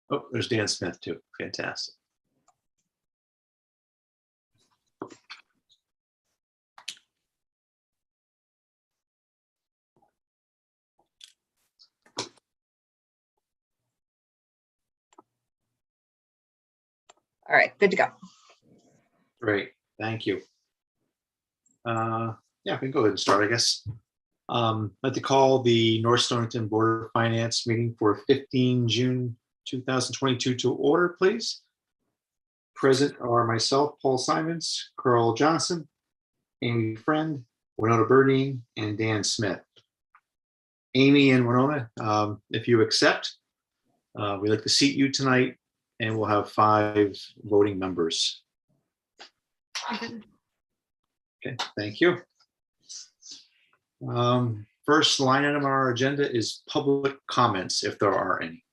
Oh, there's Dan Smith too. Fantastic. All right, good to go. Great, thank you. Yeah, we can go ahead and start, I guess. I'd like to call the North Stonington Board of Finance meeting for 15 June 2022 to order, please. Present are myself, Paul Simons, Carl Johnson, Amy Friend, Winona Burdine, and Dan Smith. Amy and Winona, if you accept, we'd like to seat you tonight, and we'll have 5 voting members. Okay, thank you. First line item on our agenda is public comments, if there are any.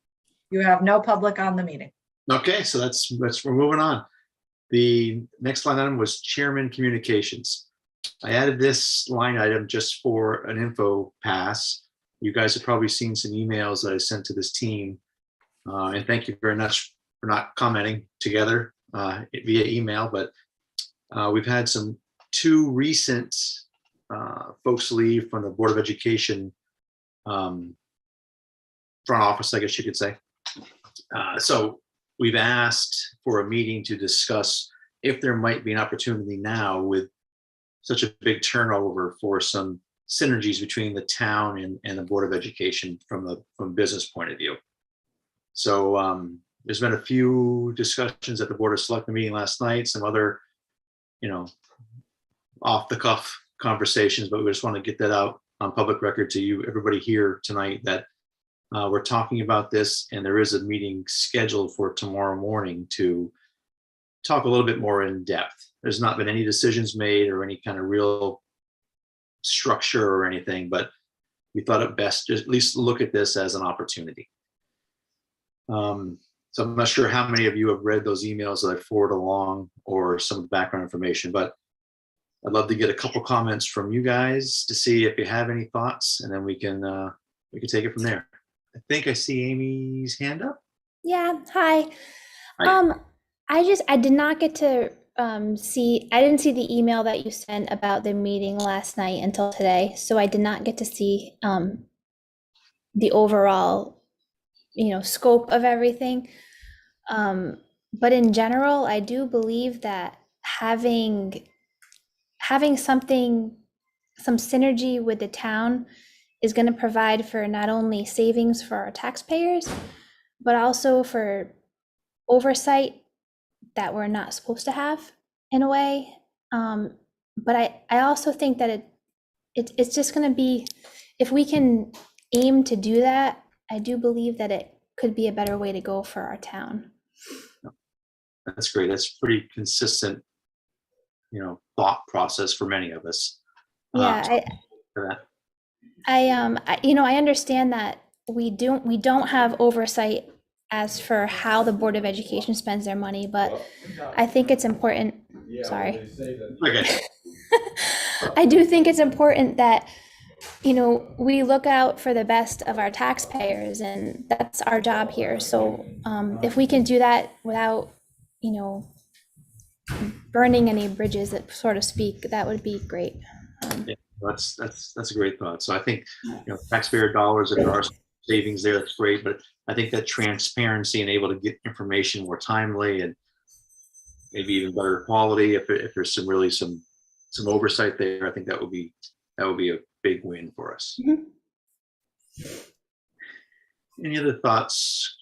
You have no public on the meeting. Okay, so we're moving on. The next line item was chairman communications. I added this line item just for an info pass. You guys have probably seen some emails that I sent to this team. And thank you very much for not commenting together via email, but we've had 2 recent folks leave from the Board of Education front office, I guess you could say. So we've asked for a meeting to discuss if there might be an opportunity now with such a big turnover for some synergies between the town and the Board of Education from a business point of view. So there's been a few discussions at the Board of Selectmen meeting last night, some other, off the cuff conversations, but we just want to get that out on public record to you, everybody here tonight, that we're talking about this, and there is a meeting scheduled for tomorrow morning to talk a little bit more in depth. There's not been any decisions made or any kind of real structure or anything, but we thought it best to at least look at this as an opportunity. So I'm not sure how many of you have read those emails that I forwarded along or some of the background information, but I'd love to get a couple comments from you guys to see if you have any thoughts, and then we can take it from there. I think I see Amy's hand up. Yeah, hi. Hi. I did not get to I didn't see the email that you sent about the meeting last night until today, so I did not get to see the overall, scope of everything. But in general, I do believe that having some synergy with the town is going to provide for not only savings for our taxpayers, but also for oversight that we're not supposed to have in a way. But I also think that it's just going to be, if we can aim to do that, I do believe that it could be a better way to go for our town. That's great. That's pretty consistent, thought process for many of us. Yeah, I understand that we don't have oversight as for how the Board of Education spends their money, but I think it's important. Sorry. Okay. I do think it's important that we look out for the best of our taxpayers, and that's our job here. So if we can do that without burning any bridges, so to speak, that would be great. Yeah, that's a great thought. So I think taxpayer dollars, if there are savings there, that's great. But I think that transparency and able to get information more timely and maybe even better quality, if there's some oversight there, I think that would be a big win for us. Mm-hmm. Any other thoughts,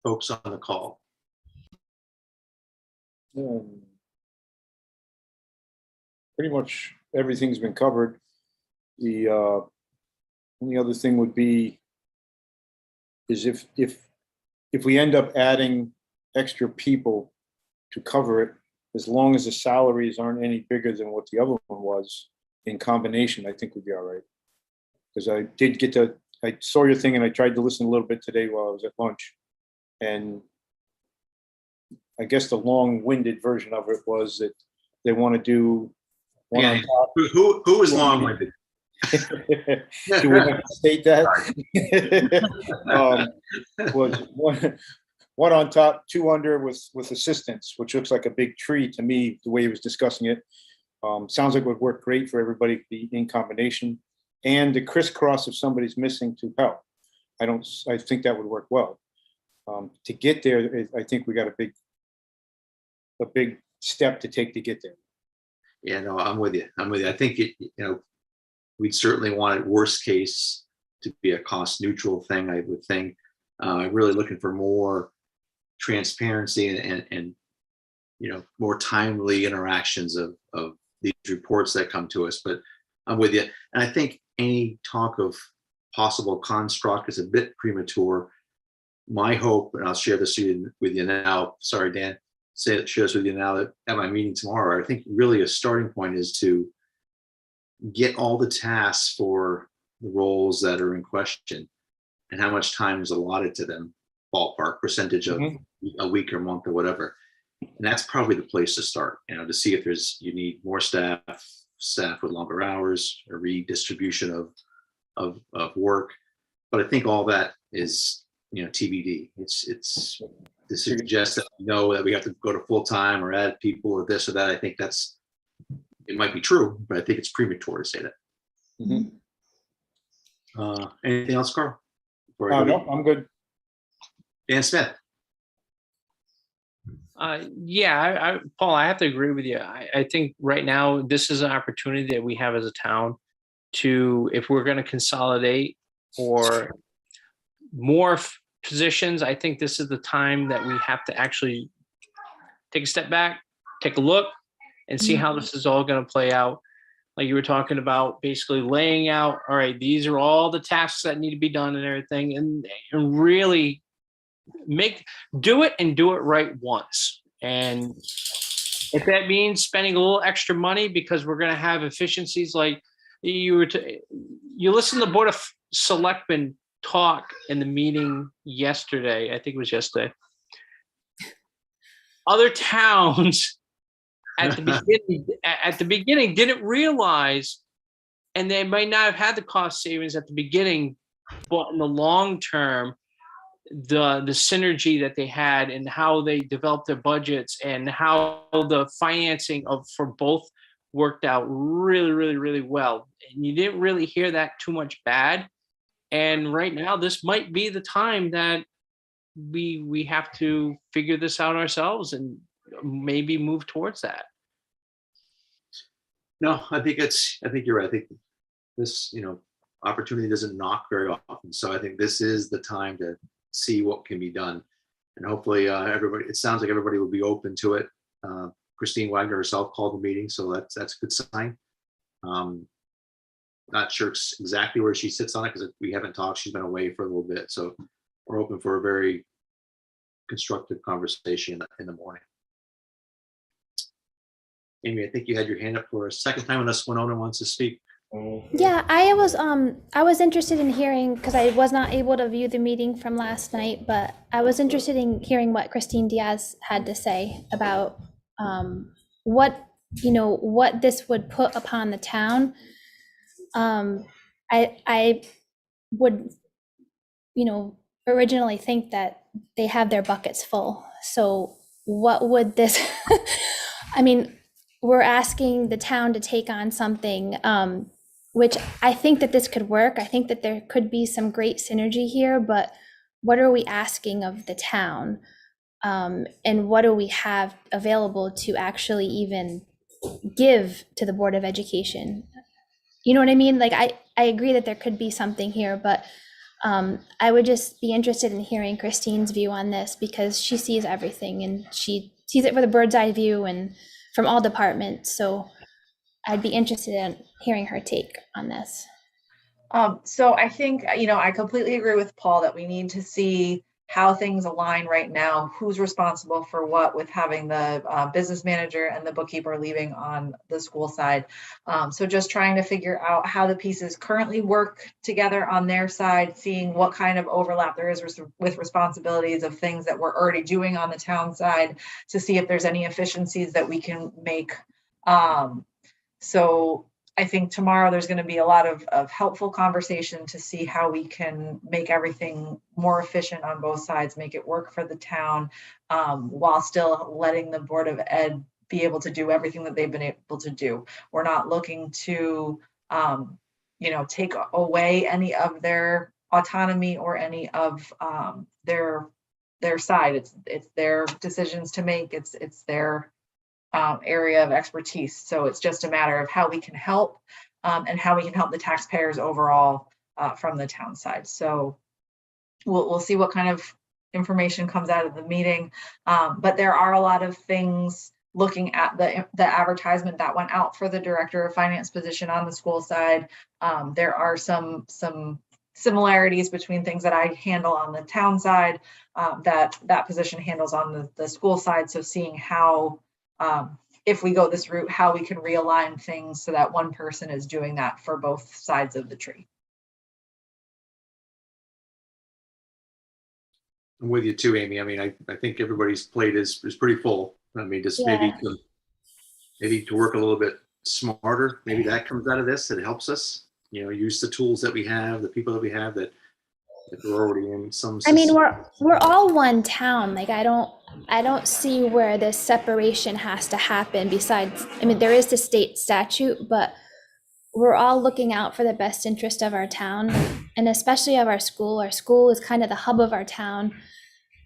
folks on the call? Pretty much everything's been covered. The only other thing would be is if we end up adding extra people to cover it, as long as the salaries aren't any bigger than what the other one was in combination, I think we'd be all right. Because I saw your thing and I tried to listen a little bit today while I was at lunch, and I guess the long-winded version of it was that they want to do one on top. Who is long-winded? Do we have to state that? Was one on top, two under with assistance, which looks like a big tree to me, the way he was discussing it. Sounds like it would work great for everybody to be in combination. And the crisscross if somebody's missing to help. I think that would work well. To get there, I think we got a big step to take to get there. Yeah, no, I'm with you. I think we'd certainly want it worst case to be a cost neutral thing, I would think. I'm really looking for more transparency and more timely interactions of these reports that come to us. But I'm with you. And I think any talk of possible construct is a bit premature. My hope, and I'll share this with you now. Sorry, Dan, share this with you now that at my meeting tomorrow. I think really a starting point is to get all the tasks for the roles that are in question and how much time is allotted to them, ballpark percentage of a week or month or whatever. And that's probably the place to start, to see if you need more staff with longer hours, a redistribution of work. But I think all that is, TBD. It's to suggest that that we have to go to full time or add people or this or that. I think it might be true, but I think it's premature to say that. Anything else, Carl? No, I'm good. Dan Smith. Yeah, Paul, I have to agree with you. I think right now this is an opportunity that we have as a town to, if we're going to consolidate or morph positions, I think this is the time that we have to actually take a step back, take a look, and see how this is all going to play out. Like you were talking about, basically laying out, all right, these are all the tasks that need to be done and everything, and really do it right once. And if that means spending a little extra money because we're going to have efficiencies, like you listen to the Board of Selectmen talk in the meeting yesterday, I think it was yesterday. Other towns at the beginning didn't realize, and they might not have had the cost savings at the beginning, but in the long term, the synergy that they had and how they developed their budgets and how the financing for both worked out really, really, really well. And you didn't really hear that too much bad. And right now, this might be the time that we have to figure this out ourselves and maybe move towards that. No, I think you're right. I think this, opportunity doesn't knock very often. So I think this is the time to see what can be done. And hopefully it sounds like everybody will be open to it. Christine Wagner herself called the meeting, so that's a good sign. Not sure exactly where she sits on it because we haven't talked. She's been away for a little bit. So we're open for a very constructive conversation in the morning. Amy, I think you had your hand up for a second time unless Winona wants to speak. Yeah, I was interested in hearing, because I was not able to view the meeting from last night, but I was interested in hearing what Christine Diaz had to say about what this would put upon the town. I would, originally think that they have their buckets full. So what would this, I mean, we're asking the town to take on something, which I think that this could work. I think that there could be some great synergy here, but what are we asking of the town? And what do we have available to actually even give to the Board of Education? You know what I mean? Like, I agree that there could be something here, but I would just be interested in hearing Christine's view on this, because she sees everything and she sees it with a bird's eye view and from all departments. So I'd be interested in hearing her take on this. So I think, I completely agree with Paul that we need to see how things align right now, who's responsible for what, with having the business manager and the bookkeeper leaving on the school side. So just trying to figure out how the pieces currently work together on their side, seeing what kind of overlap there is with responsibilities of things that we're already doing on the town side, to see if there's any efficiencies that we can make. So I think tomorrow there's going to be a lot of helpful conversation to see how we can make everything more efficient on both sides, make it work for the town, while still letting the Board of Ed be able to do everything that they've been able to do. We're not looking to, take away any of their autonomy or any of their side. It's their decisions to make. It's their area of expertise. So it's just a matter of how we can help and how we can help the taxpayers overall from the town side. So we'll see what kind of information comes out of the meeting. But there are a lot of things looking at the advertisement that went out for the director of finance position on the school side. There are some similarities between things that I handle on the town side that position handles on the school side. So seeing how, if we go this route, how we can realign things so that one person is doing that for both sides of the tree. I'm with you too, Amy. I mean, I think everybody's plate is pretty full. I mean, just maybe to work a little bit smarter. Maybe that comes out of this. It helps us, use the tools that we have, the people that we have that are already in some. I mean, we're all one town. Like, I don't see where this separation has to happen. Besides, I mean, there is the state statute, but we're all looking out for the best interest of our town, and especially of our school. Our school is kind of the hub of our town.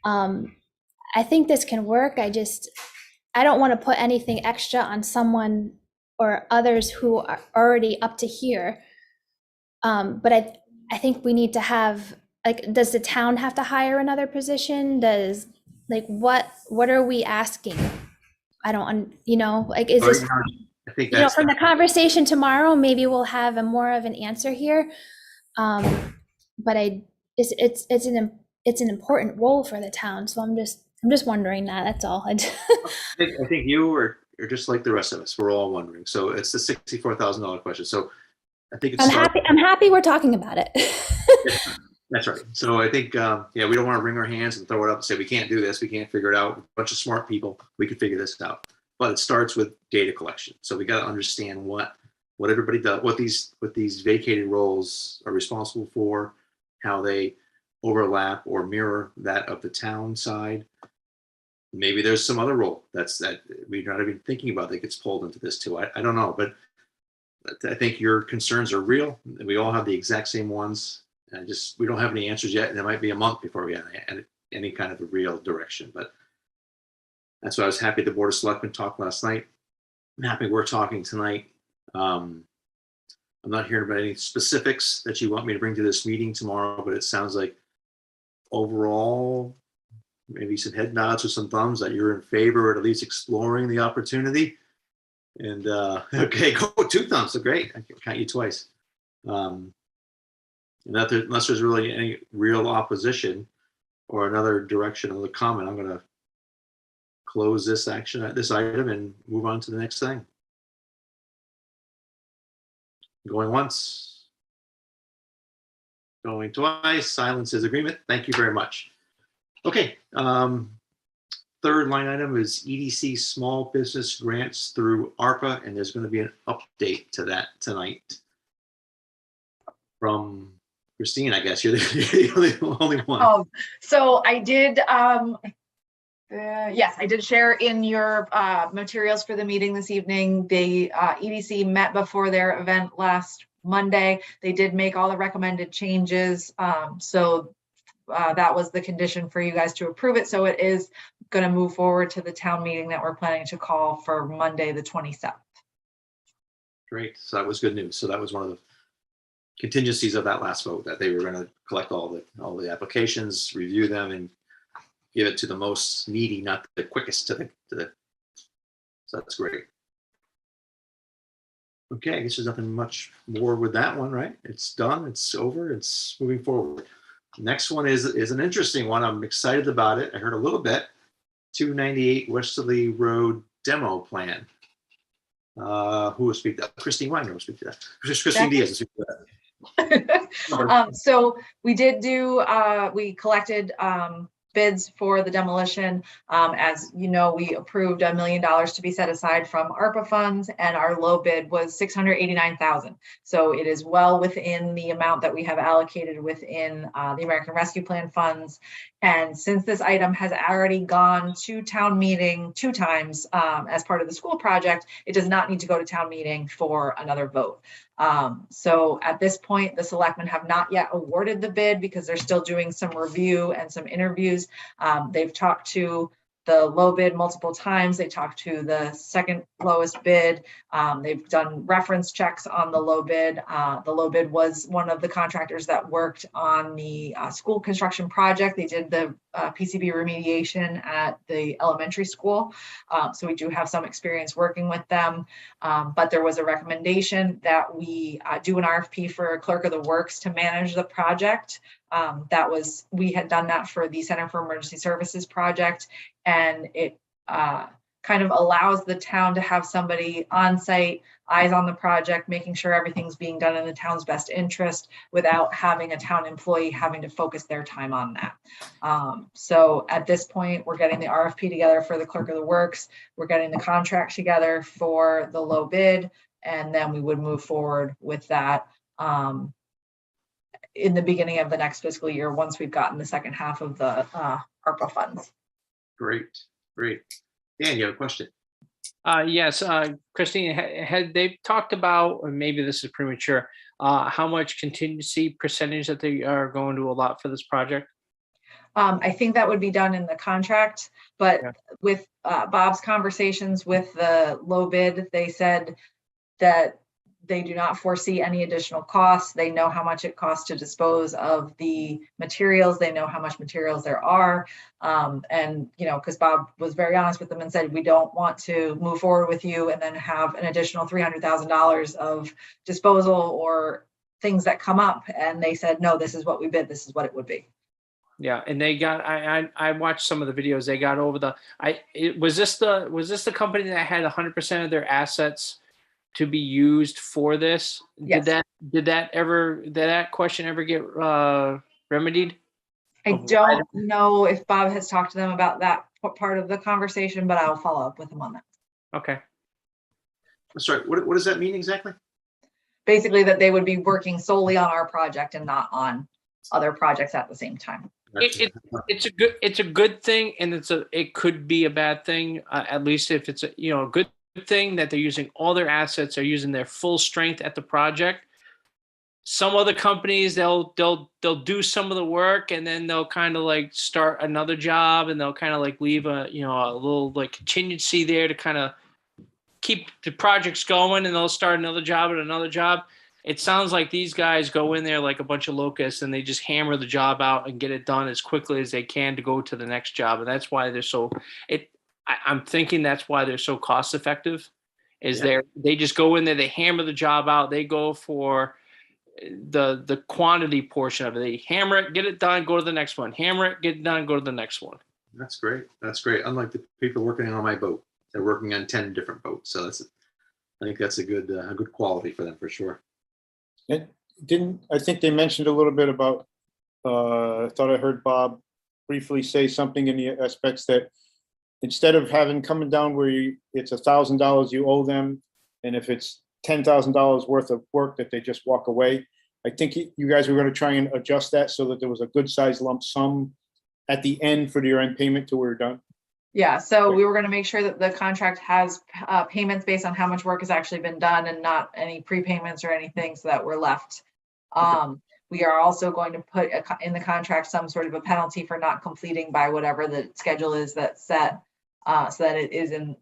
I think this can work. I don't want to put anything extra on someone or others who are already up to here. But I think we need to have, like, does the town have to hire another position? What are we asking? I don't, is this, I think that's from the conversation tomorrow, maybe we'll have a more of an answer here. But it's an important role for the town. So I'm just wondering that's all. I think you are just like the rest of us. We're all wondering. So it's the $64,000 question. So I think it's I'm happy we're talking about it. That's right. So I think, we don't want to wring our hands and throw it up and say, we can't do this. We can't figure it out. A bunch of smart people, we can figure this out. But it starts with data collection. So we got to understand what everybody does, what these vacated roles are responsible for, how they overlap or mirror that of the town side. Maybe there's some other role that we're not even thinking about that gets pulled into this too. I don't know, but I think your concerns are real. We all have the exact same ones. And we don't have any answers yet. And it might be a month before we have any kind of a real direction. But that's why I was happy the Board of Selectmen talked last night. I'm happy we're talking tonight. I'm not hearing about any specifics that you want me to bring to this meeting tomorrow, but it sounds like overall, maybe some head nods or some thumbs that you're in favor of at least exploring the opportunity. And okay, go 2 thumbs. So great. I can count you twice. Unless there's really any real opposition or another direction of the comment, I'm going to close this item and move on to the next thing. Going once, going twice, silence is agreement. Thank you very much. Okay, third line item is EDC small business grants through ARPA, and there's going to be an update to that tonight from Christine. I guess you're the only one. Oh, so I did, yes, I did share in your materials for the meeting this evening. The EDC met before their event last Monday. They did make all the recommended changes. So that was the condition for you guys to approve it. So it is going to move forward to the town meeting that we're planning to call for Monday, the 27th. Great. So that was good news. So that was one of the contingencies of that last vote, that they were going to collect all the applications, review them, and give it to the most needy, not the quickest to the. So that's great. Okay, I guess there's nothing much more with that one, right? It's done. It's over. It's moving forward. Next one is an interesting one. I'm excited about it. I heard a little bit. 298 Westerly Road demo plan. Who will speak to that? Christine Wagner will speak to that. Christine Diaz will speak to that. So we did we collected bids for the demolition. As you know, we approved $1 million to be set aside from ARPA funds, and our low bid was $689,000. So it is well within the amount that we have allocated within the American Rescue Plan funds. And since this item has already gone to town meeting 2 times as part of the school project, it does not need to go to town meeting for another vote. So at this point, the selectmen have not yet awarded the bid because they're still doing some review and some interviews. They've talked to the low bid multiple times. They talked to the second lowest bid. They've done reference checks on the low bid. The low bid was one of the contractors that worked on the school construction project. They did the PCB remediation at the elementary school. So we do have some experience working with them. But there was a recommendation that we do an RFP for a clerk of the works to manage the project. We had done that for the Center for Emergency Services project, and it kind of allows the town to have somebody on site, eyes on the project, making sure everything's being done in the town's best interest without having a town employee having to focus their time on that. So at this point, we're getting the RFP together for the clerk of the works. We're getting the contract together for the low bid, and then we would move forward with that in the beginning of the next fiscal year, once we've gotten the second half of the ARPA funds. Great, great. Dan, you have a question? Yes, Christine, had they talked about, or maybe this is premature, how much contingency percentage that they are going to allot for this project? I think that would be done in the contract, but Yeah. with Bob's conversations with the low bid, they said that they do not foresee any additional costs. They know how much it costs to dispose of the materials. They know how much materials there are. And, you know, because Bob was very honest with them and said, we don't want to move forward with you and then have an additional $300,000 of disposal or things that come up. And they said, no, this is what we bid. This is what it would be. Yeah, and they got, I watched some of the videos. They got over the, was this the company that had 100% of their assets to be used for this? Yes. Did that question ever get remedied? I don't know if Bob has talked to them about that part of the conversation, but I'll follow up with him on that. Okay. Sorry, what does that mean exactly? Basically that they would be working solely on our project and not on other projects at the same time. It's a good thing, and it could be a bad thing, at least if it's a good thing that they're using all their assets, are using their full strength at the project. Some other companies, they'll do some of the work and then they'll kind of like start another job, and they'll kind of like leave a little like contingency there to kind of keep the projects going, and they'll start another job and another job. It sounds like these guys go in there like a bunch of locusts and they just hammer the job out and get it done as quickly as they can to go to the next job. And that's why they're so, I'm thinking that's why they're so cost effective, is they just go in there, they hammer the job out, they go for the quantity portion of it. They hammer it, get it done, go to the next one, hammer it, get it done, go to the next one. That's great. That's great. Unlike the people working on my boat, they're working on 10 different boats. So I think that's a good quality for them for sure. I think they mentioned a little bit about, I thought I heard Bob briefly say something in the aspects that instead of coming down where it's $1,000 you owe them, and if it's $10,000 worth of work that they just walk away, I think you guys were going to try and adjust that so that there was a good sized lump sum at the end for your end payment till we're done. Yeah, so we were going to make sure that the contract has payments based on how much work has actually been done and not any prepayments or anything so that we're left. We are also going to put in the contract some sort of a penalty for not completing by whatever the schedule is that's set, so that it is in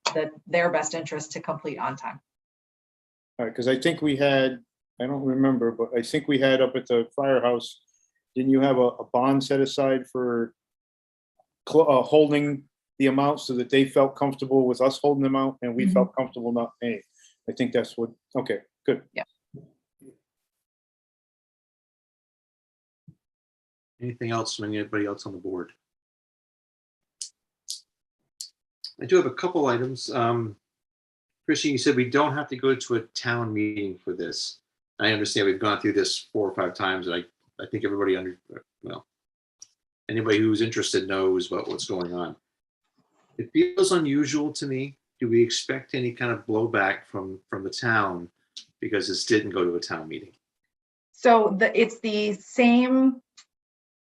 their best interest to complete on time. All right, because I think we had, I don't remember, but I think we had up at the firehouse, didn't you have a bond set aside for holding the amount so that they felt comfortable with us holding them out and we felt comfortable not paying? I think that's what, okay, good. Yeah. Anything else from anybody else on the board? I do have a couple items. Christian, you said we don't have to go to a town meeting for this. I understand we've gone through this 4 or 5 times, and I think everybody anybody who's interested knows what's going on. It feels unusual to me. Do we expect any kind of blowback from the town because this didn't go to a town meeting? So it's the same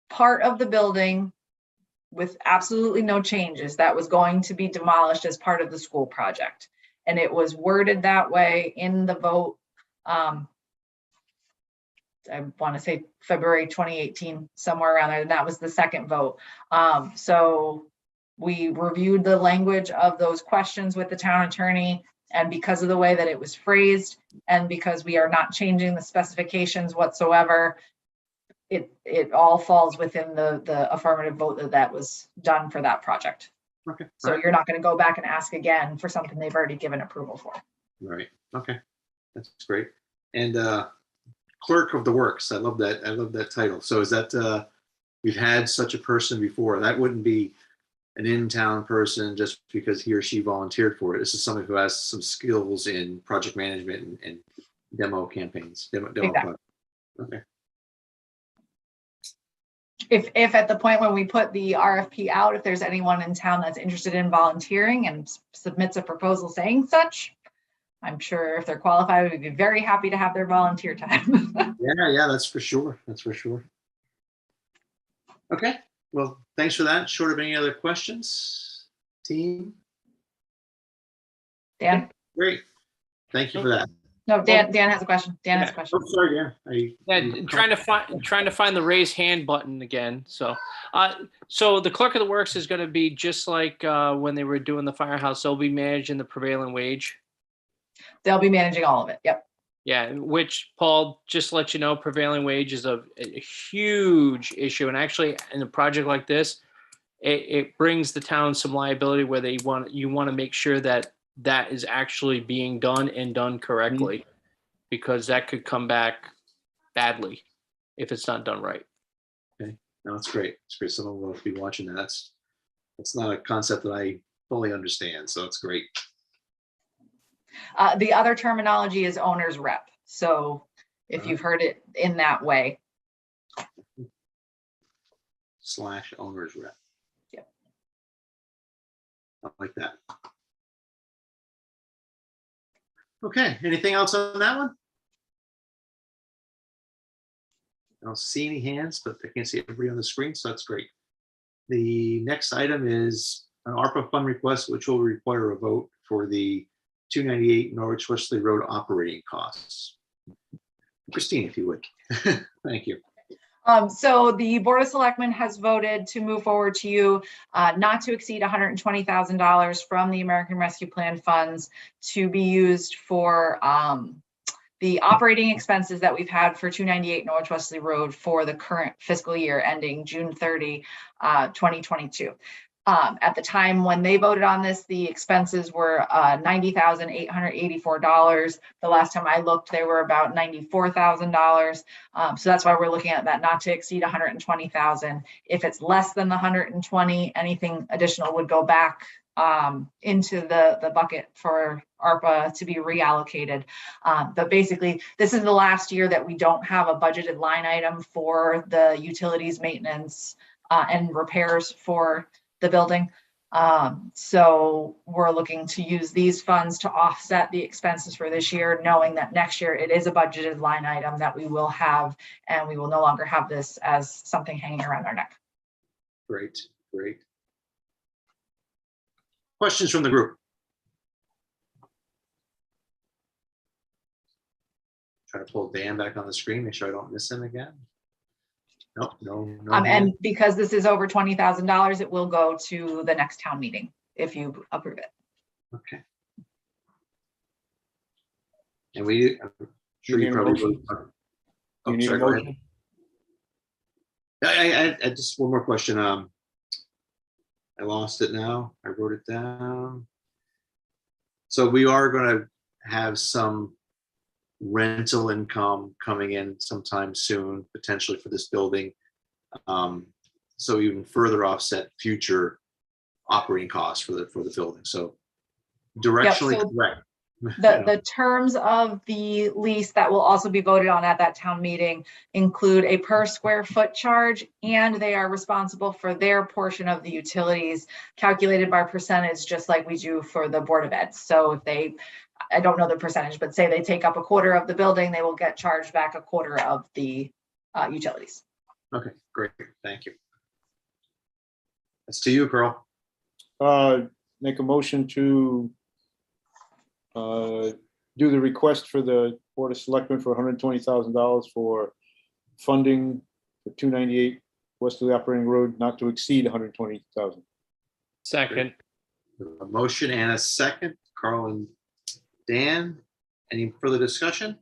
part of the building with absolutely no changes that was going to be demolished as part of the school project. And it was worded that way in the vote. I want to say February 2018, somewhere around there, and that was the second vote. So we reviewed the language of those questions with the town attorney, and because of the way that it was phrased, and because we are not changing the specifications whatsoever, it all falls within the affirmative vote that was done for that project. Okay. So all right. you're not going to go back and ask again for something they've already given approval for. Right. Okay. That's great. And clerk of the works. I love that. I love that title. So is that we've had such a person before? That wouldn't be an in-town person just because he or she volunteered for it. This is someone who has some skills in project management and demo campaigns. Demo Exactly. projects. Okay. If at the point when we put the RFP out, if there's anyone in town that's interested in volunteering and submits a proposal saying such, I'm sure if they're qualified, we'd be very happy to have their volunteer time. Yeah, that's for sure. That's for sure. Okay. Well, thanks for that. Short of any other questions, team? Dan? Great. Thank you for that. No, Dan has a question. Dan has a question. Oh, sorry, Dan. Yeah, trying to find the raise hand button again. So, so the clerk of the works is going to be just like when they were doing the firehouse. They'll be managing the prevailing wage. They'll be managing all of it. Yep. Yeah, which Paul, just to let you know, prevailing wage is a huge issue, and actually, in a project like this, it brings the town some liability where you want to make sure that is actually being done and done correctly, because that could come back badly if it's not done right. Okay, no, it's great. It's great. Someone will be watching that. That's not a concept that I fully understand, so it's great. The other terminology is owner's rep. So if you've heard it in that way. / owner's rep. Yep. I like that. Okay, anything else on that one? I don't see any hands, but I can't see everybody on the screen, so that's great. The next item is an ARPA fund request, which will require a vote for the 298 Norwich Wesley Road operating costs. Christine, if you would. Thank you. So the Board of Selectmen has voted to move forward to you not to exceed $120,000 from the American Rescue Plan funds to be used for the operating expenses that we've had for 298 Norwich Wesley Road for the current fiscal year ending June 30, 2022. At the time when they voted on this, the expenses were $90,884. The last time I looked, they were about $94,000. So that's why we're looking at that not to exceed $120,000. If it's less than the 120, anything additional would go back into the bucket for ARPA to be reallocated. But basically, this is the last year that we don't have a budgeted line item for the utilities maintenance and repairs for the building. So we're looking to use these funds to offset the expenses for this year, knowing that next year it is a budgeted line item that we will have, and we will no longer have this as something hanging around our neck. Great, great. Questions from the group? Try to pull Dan back on the screen, make sure I don't miss him again. Nope, no. And because this is over $20,000, it will go to the next town meeting if you approve it. Okay. And we, I'm sure You you need a probably. motion? Oh, You need a sorry, go ahead. motion? I just one more question. I lost it now. I wrote it down. So we are going to have some rental income coming in sometime soon, potentially for this building. So even further offset future operating costs for the building. So directionally so- correct. The terms of the lease that will also be voted on at that town meeting include a per square foot charge, and they are responsible for their portion of the utilities calculated by percentage, just like we do for the Board of Ed. So if they, I don't know the percentage, but say they take up a quarter of the building, they will get charged back a quarter of the utilities. Okay, great, thank you. That's to you, Carl. Make a motion to do the request for the Board of Selectmen for $120,000 for funding for 298 Westerly Operating Road, not to exceed 120,000. Second. A motion and a second, Carl and Dan. Any further discussion?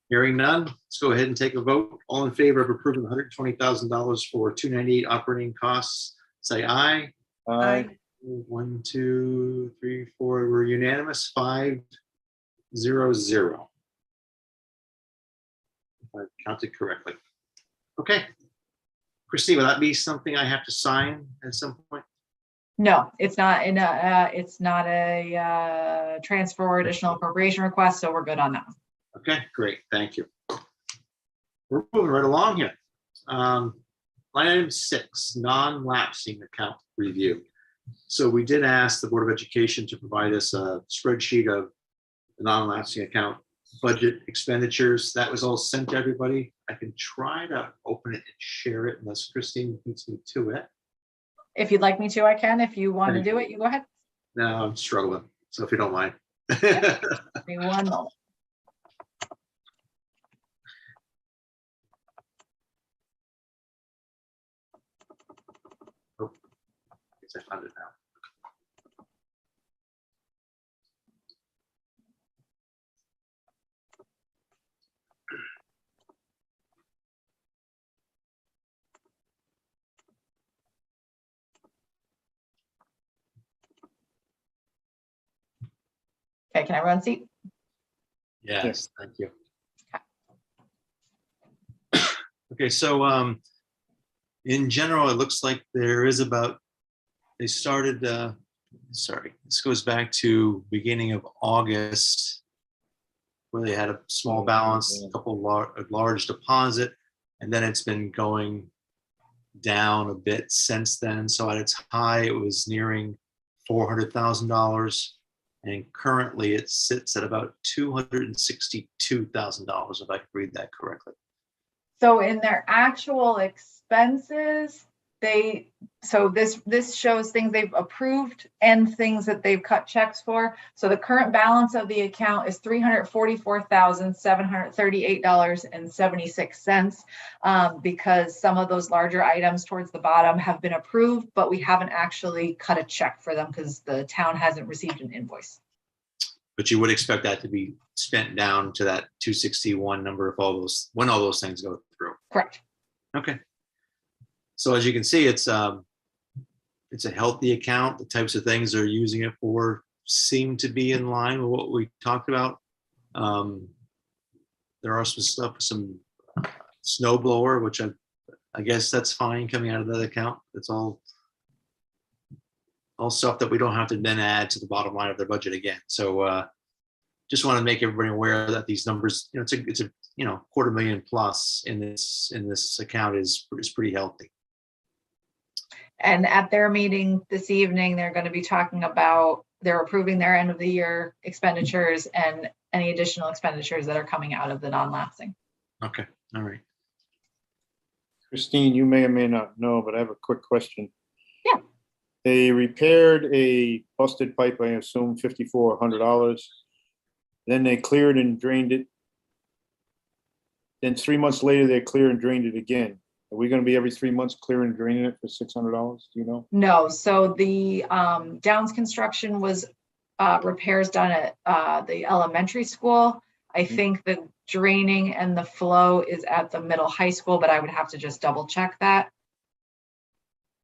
Hearing none, let's go ahead and take a vote. All in favor of approving $120,000 for 298 operating costs, say aye. Aye. 1, 2, 3, 4, we're unanimous, 5-0-0. If I counted correctly. Okay. Christine, will that be something I have to sign at some point? No, it's not in a, it's not a transfer or additional appropriation request, so we're good on that. Okay, great, thank you. We're moving right along here. Line item 6, non-lapsing account review. So we did ask the Board of Education to provide us a spreadsheet of the non-lapsing account budget expenditures. That was all sent to everybody. I can try to open it and share it unless Christine beats me to it. If you'd like me to, I can. If you want to Thank do it, you go ahead. No, I'm struggling, so if you don't mind. Give me 1 moment. I found it now. Okay, can I run seat? Yes, thank you. Okay, so in general, it looks like there is about, they started, sorry, this goes back to beginning of August, where they had a small balance, a couple large deposit, and then it's been going down a bit since then. So at its high, it was nearing $400,000. And currently it sits at about $262,000, if I could read that correctly. So in their actual expenses, so this shows things they've approved and things that they've cut checks for. So the current balance of the account is $344,738.76, because some of those larger items towards the bottom have been approved, but we haven't actually cut a check for them because the town hasn't received an invoice. But you would expect that to be spent down to that 261 number if when all those things go through. Correct. Okay. So as you can see, it's a healthy account. The types of things they're using it for seem to be in line with what we talked about. There are some stuff, some snow blower, which I guess that's fine coming out of that account. It's all stuff that we don't have to then add to the bottom line of their budget again. So just want to make everybody aware that these numbers, it's a $250,000 plus in this account is pretty healthy. And at their meeting this evening, they're going to be talking about, they're approving their end of the year expenditures and any additional expenditures that are coming out of the non-lapsing. Okay, all right. Christine, you may or may not know, but I have a quick question. Yeah. They repaired a busted pipe, I assume $5,400. Then they cleared and drained it. Then 3 months later, they cleared and drained it again. Are we going to be every 3 months clearing and draining it for $600? Do you know? No, so the Downs construction was repairs done at the elementary school. I think the draining and the flow is at the middle high school, but I would have to just double check that.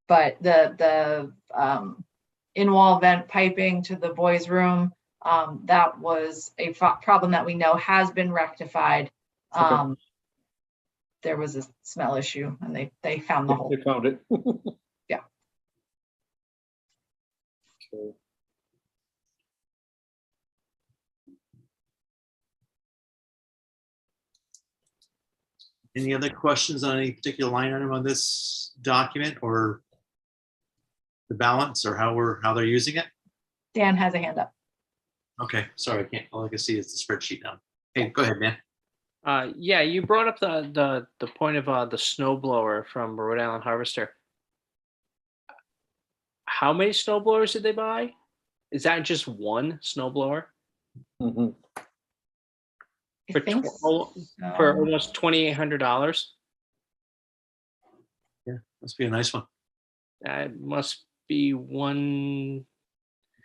But the in-wall vent piping to the boys' room, that was a problem that we know has been rectified. Okay. There was a smell issue and they found the hole. They found it. Yeah. Okay. Any other questions on any particular line item on this document or the balance or how they're using it? Dan has a hand up. Okay, sorry, I can't, all I can see is the spreadsheet now. Hey, go ahead, man. Yeah, you brought up the point of the snow blower from Rhode Island Harvester. How many snow blowers did they buy? Is that just one snow blower Mhm. I for think for so. almost $2,800? Must be a nice one. That must be one.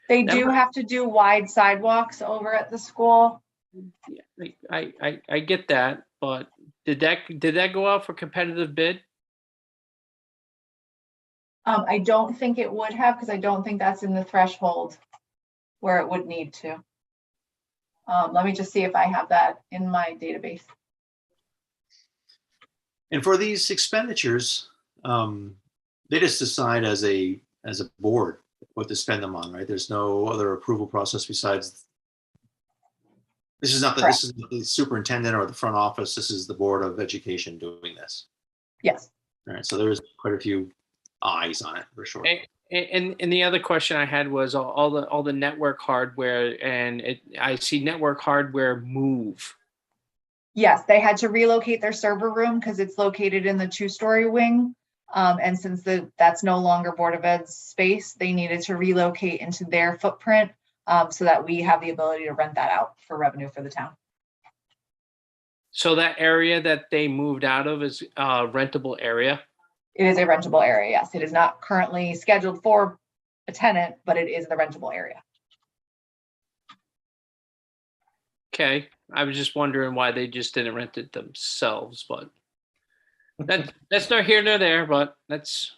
They That do might- have to do wide sidewalks over at the school. Yeah, I get that, but did that go out for competitive bid? I don't think it would have, because I don't think that's in the threshold where it would need to. Let me just see if I have that in my database. And for these expenditures, they just decide as a board what to spend them on, right? There's no other approval process besides. This is not the superintendent or the front office. This is the Board of Education doing this. Yes. All right, so there's quite a few eyes on it for sure. And the other question I had was all the network hardware, and I see network hardware move. Yes, they had to relocate their server room because it's located in the 2-story wing. And since that's no longer Board of Ed's space, they needed to relocate into their footprint so that we have the ability to rent that out for revenue for the town. So that area that they moved out of is a rentable area. It is a rentable area, yes. It is not currently scheduled for a tenant, but it is the rentable area. Okay, I was just wondering why they just didn't rent it themselves, but that's not here nor there. But that's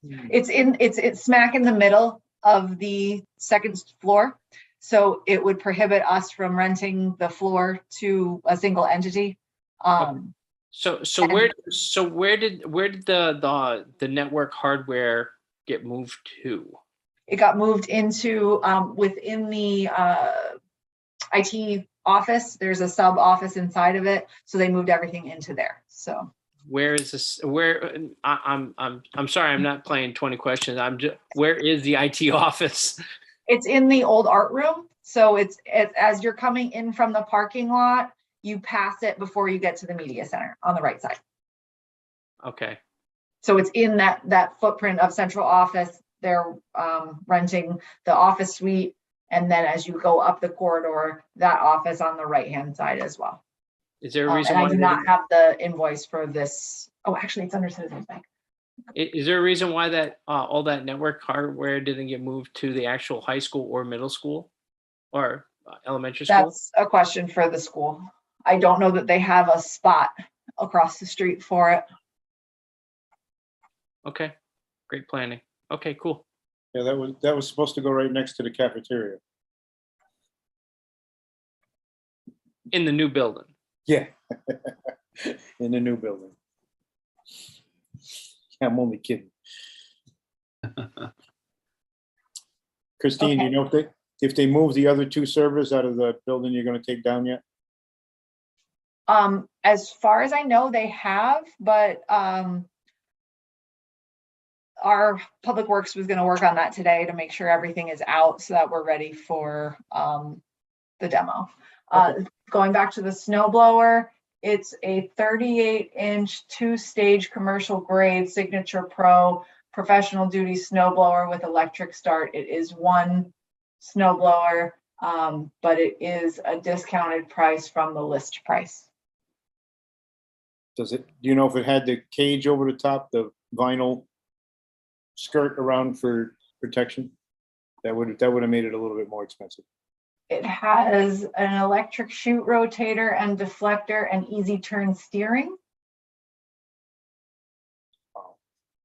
It's smack in the middle of the second floor. So it would prohibit us from renting the floor to a single entity. so. And- Where did the network hardware get moved to? It got moved into within the IT office. There's a sub office inside of it. So they moved everything into there. So Where is this? I'm sorry, I'm not playing 20 questions. Where is the IT office? it's in the old art room. So it's as you're coming in from the parking lot, you pass it before you get to the media center on the right side. Okay. So it's in that footprint of central office. They're renting the office suite. And then as you go up the corridor, that office on the right-hand side as well. Is there a reason And I why do not have the invoice for this. Oh, actually, it's under Citizens Bank. is there a reason why that all that network hardware didn't get moved to the actual high school or middle school or elementary school? That's a question for the school. I don't know that they have a spot across the street for it. Okay, great planning. Okay, cool. Yeah, that was supposed to go right next to the cafeteria. In the new building. Yeah. In the new building. I'm only kidding. Christine, do you know if they move the other 2 servers out of the building you're gonna take down yet? As far as I know, they have, but our Public Works was gonna work on that today to make sure everything is out so that we're ready for the demo. Going back to the snow blower, it's a 38-inch 2-stage commercial grade Signature Pro professional duty snow blower with electric start. It is one snow blower, but it is a discounted price from the list price. Do you know if it had the cage over the top, the vinyl skirt around for protection? That would have made it a little bit more expensive. It has an electric chute rotator and deflector and easy turn steering.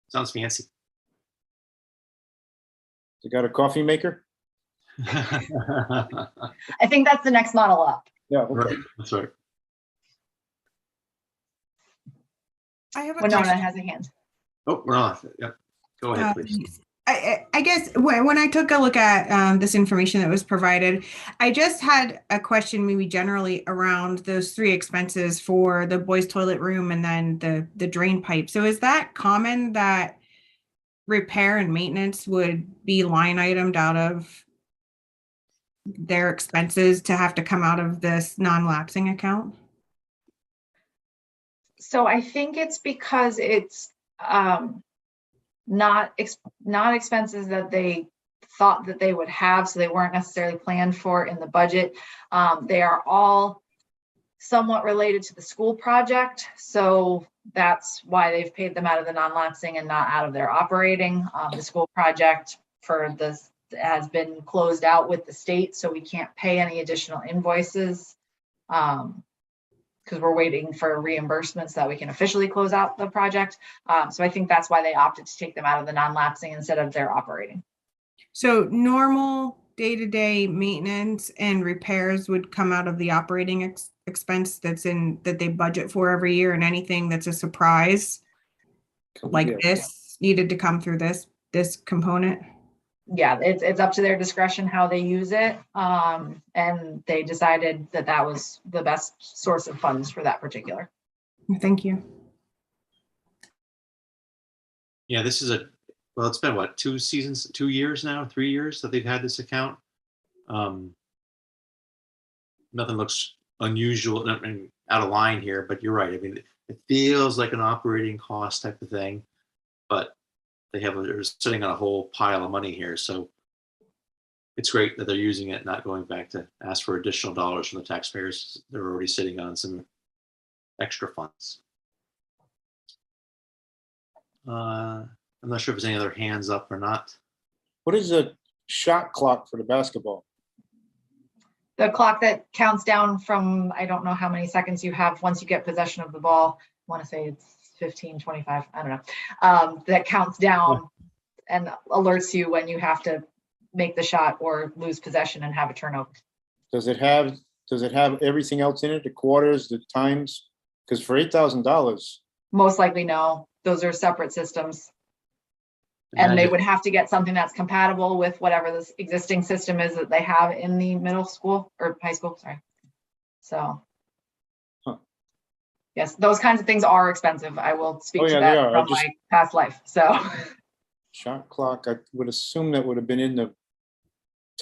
Sounds fancy. You got a coffee maker? I think that's the next model up. Yeah, okay. Right, that's right. I have a Winona question. has a hand. Oh, we're on. Yep. Go ahead, please. I I guess when I took a look at this information that was provided, I just had a question maybe generally around those three expenses for the boys' toilet room and then the drain pipe. So is that common that repair and maintenance would be line itemed out of their expenses to have to come out of this non-lapsing account? So I think it's because it's not expenses that they thought that they would have, so they weren't necessarily planned for in the budget. They are all somewhat related to the school project, so that's why they've paid them out of the non-lapsing and not out of their operating. The school project for this has been closed out with the state, so we can't pay any additional invoices because we're waiting for reimbursements that we can officially close out the project. So I think that's why they opted to take them out of the non-lapsing instead of their operating. So normal day-to-day maintenance and repairs would come out of the operating expense that they budget for every year, and anything that's a surprise like Yeah. this needed to come through this component. Yeah, it's up to their discretion how they use it. And they decided that that was the best source of funds for that particular. Thank you. Yeah, this is well, it's been what, 2 seasons, 2 years now, 3 years that they've had this account. Nothing looks unusual, I mean, out of line here, but you're right. I mean, it feels like an operating cost type of thing, but they're sitting on a whole pile of money here. So it's great that they're using it, not going back to ask for additional dollars from the taxpayers. They're already sitting on some extra funds. I'm not sure if there's any other hands up or not. What is a shot clock for the basketball? The clock that counts down from, I don't know how many seconds you have once you get possession of the ball. I want to say it's 15, 25, I don't know. That counts down and alerts you when you have to make the shot or lose possession and have a turnover. Does it have everything else in it? The quarters, the times? Because for $8,000, Most likely no, those are separate systems. And they would have to get something that's compatible with whatever this existing system is that they have in the middle school or high school, sorry. So. Huh. Yes, those kinds of things are expensive. I will speak Oh, to yeah, they that are. from my past life, so. shot clock, I would assume that would have been in the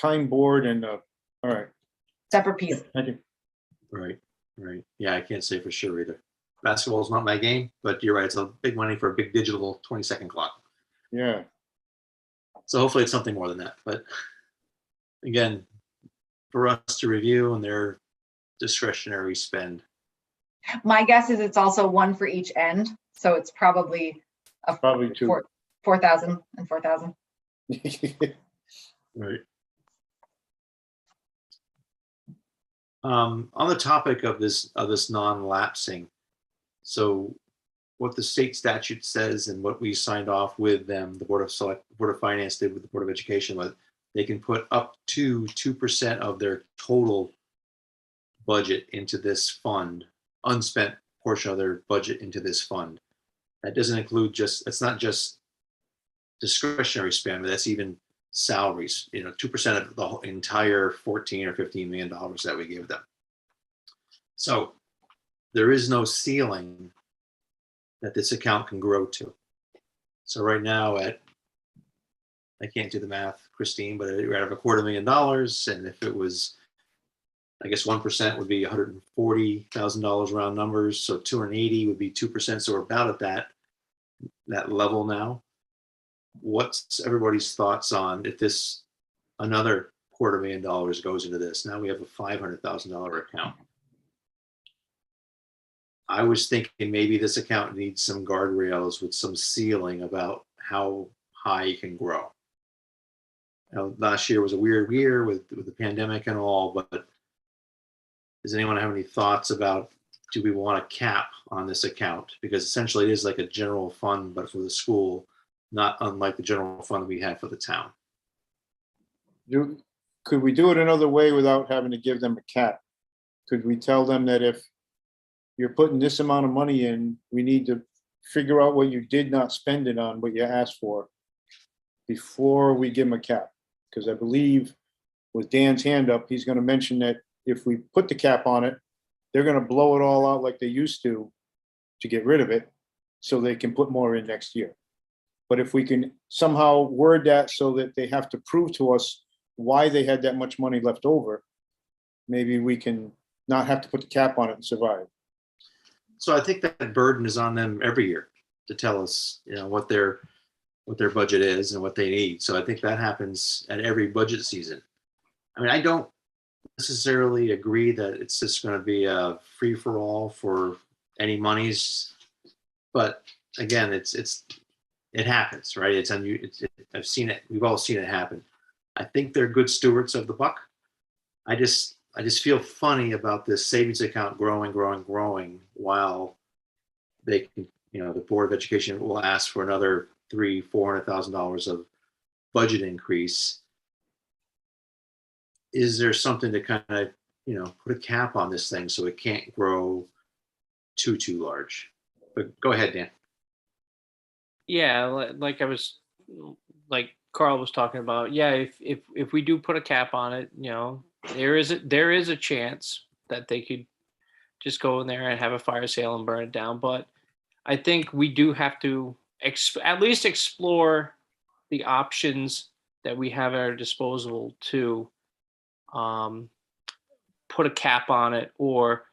time board and, all right. Separate piece. Thank you. Right. Yeah, I can't say for sure either. Basketball is not my game, but you're right. It's a big money for a big digital 20-second clock. Yeah. So hopefully it's something more than that. But again, for us to review and their discretionary spend. My guess is it's also one for each end, so it's probably Probably two. 4,000 and 4,000. Right. On the topic of this non-lapsing, so what the state statute says and what we signed off with them, the Board of Finance did with the Board of Education, was they can put up to 2% of their total budget into this fund, unspent portion of their budget into this fund. That doesn't include it's not just discretionary spend, but that's even salaries, 2% of the entire 14 or $15 million that we give them. So there is no ceiling that this account can grow to. So right now I can't do the math, Christine, but we're at $250,000. And if it was, I guess 1% would be $140,000 round numbers. So 280 would be 2%. So we're about at that level now. What's everybody's thoughts on if another $250,000 goes into this? Now we have a $500,000 account. I was thinking maybe this account needs some guardrails with some ceiling about how high it can grow. Last year was a weird year with the pandemic and all, but does anyone have any thoughts about, do we want a cap on this account? Because essentially it is like a general fund, but for the school, not unlike the general fund we had for the town. Could we do it another way without having to give them a cap? Could we tell them that if you're putting this amount of money in, we need to figure out what you did not spend it on, what you asked for? before we give them a cap. Because I believe with Dan's hand up, he's gonna mention that if we put the cap on it, they're gonna blow it all out like they used to get rid of it, so they can put more in next year. But if we can somehow word that so that they have to prove to us why they had that much money left over, maybe we can not have to put the cap on it and survive. So I think that burden is on them every year to tell us, what their budget is and what they need. So I think that happens at every budget season. I mean, I don't necessarily agree that it's just going to be a free for all for any monies, but again, it happens, right? I've seen it. We've all seen it happen. I think they're good stewards of the buck. I just feel funny about this savings account growing while they can, the Board of Education will ask for another $300,000-$400,000 of budget increase. Is there something to kind of, put a cap on this thing so it can't grow too large? But go ahead, Dan. Yeah, like Carl was talking about. Yeah, if we do put a cap on it, there is a chance that they could just go in there and have a fire sale and burn it down. But I think we do have to at least explore the options that we have at our disposal to put a cap on it or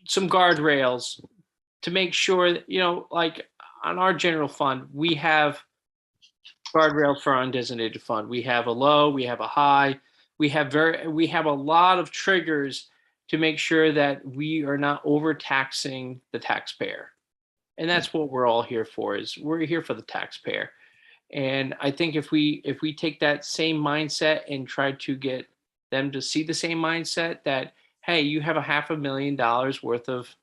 some guardrails to make sure that, like on our general fund, we have guardrails for our undesignated fund. We have a low, we have a high, we have a lot of triggers to make sure that we are not overtaxing the taxpayer. And that's what we're all here for, is we're here for the taxpayer. And I think if we take that same mindset and try to get them to see the same mindset that, hey, you have $500,000 worth of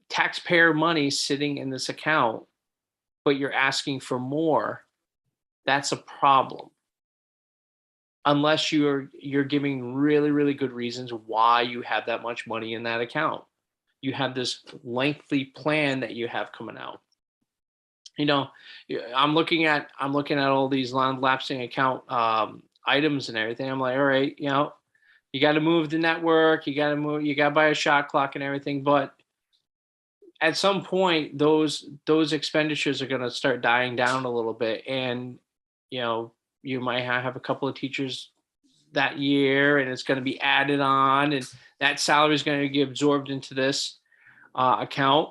taxpayer money sitting in this account, but you're asking for more, that's a problem. Unless you're giving really, really good reasons why you have that much money in that account. You have this lengthy plan that you have coming out. I'm looking at all these lapsing account items and everything. I'm like, all right, you got to move the network, you got to buy a shot clock and everything, but at some point, those expenditures are going to start dying down a little bit, and you might have a couple of teachers that year, and it's going to be added on, and that salary is going to get absorbed into this account.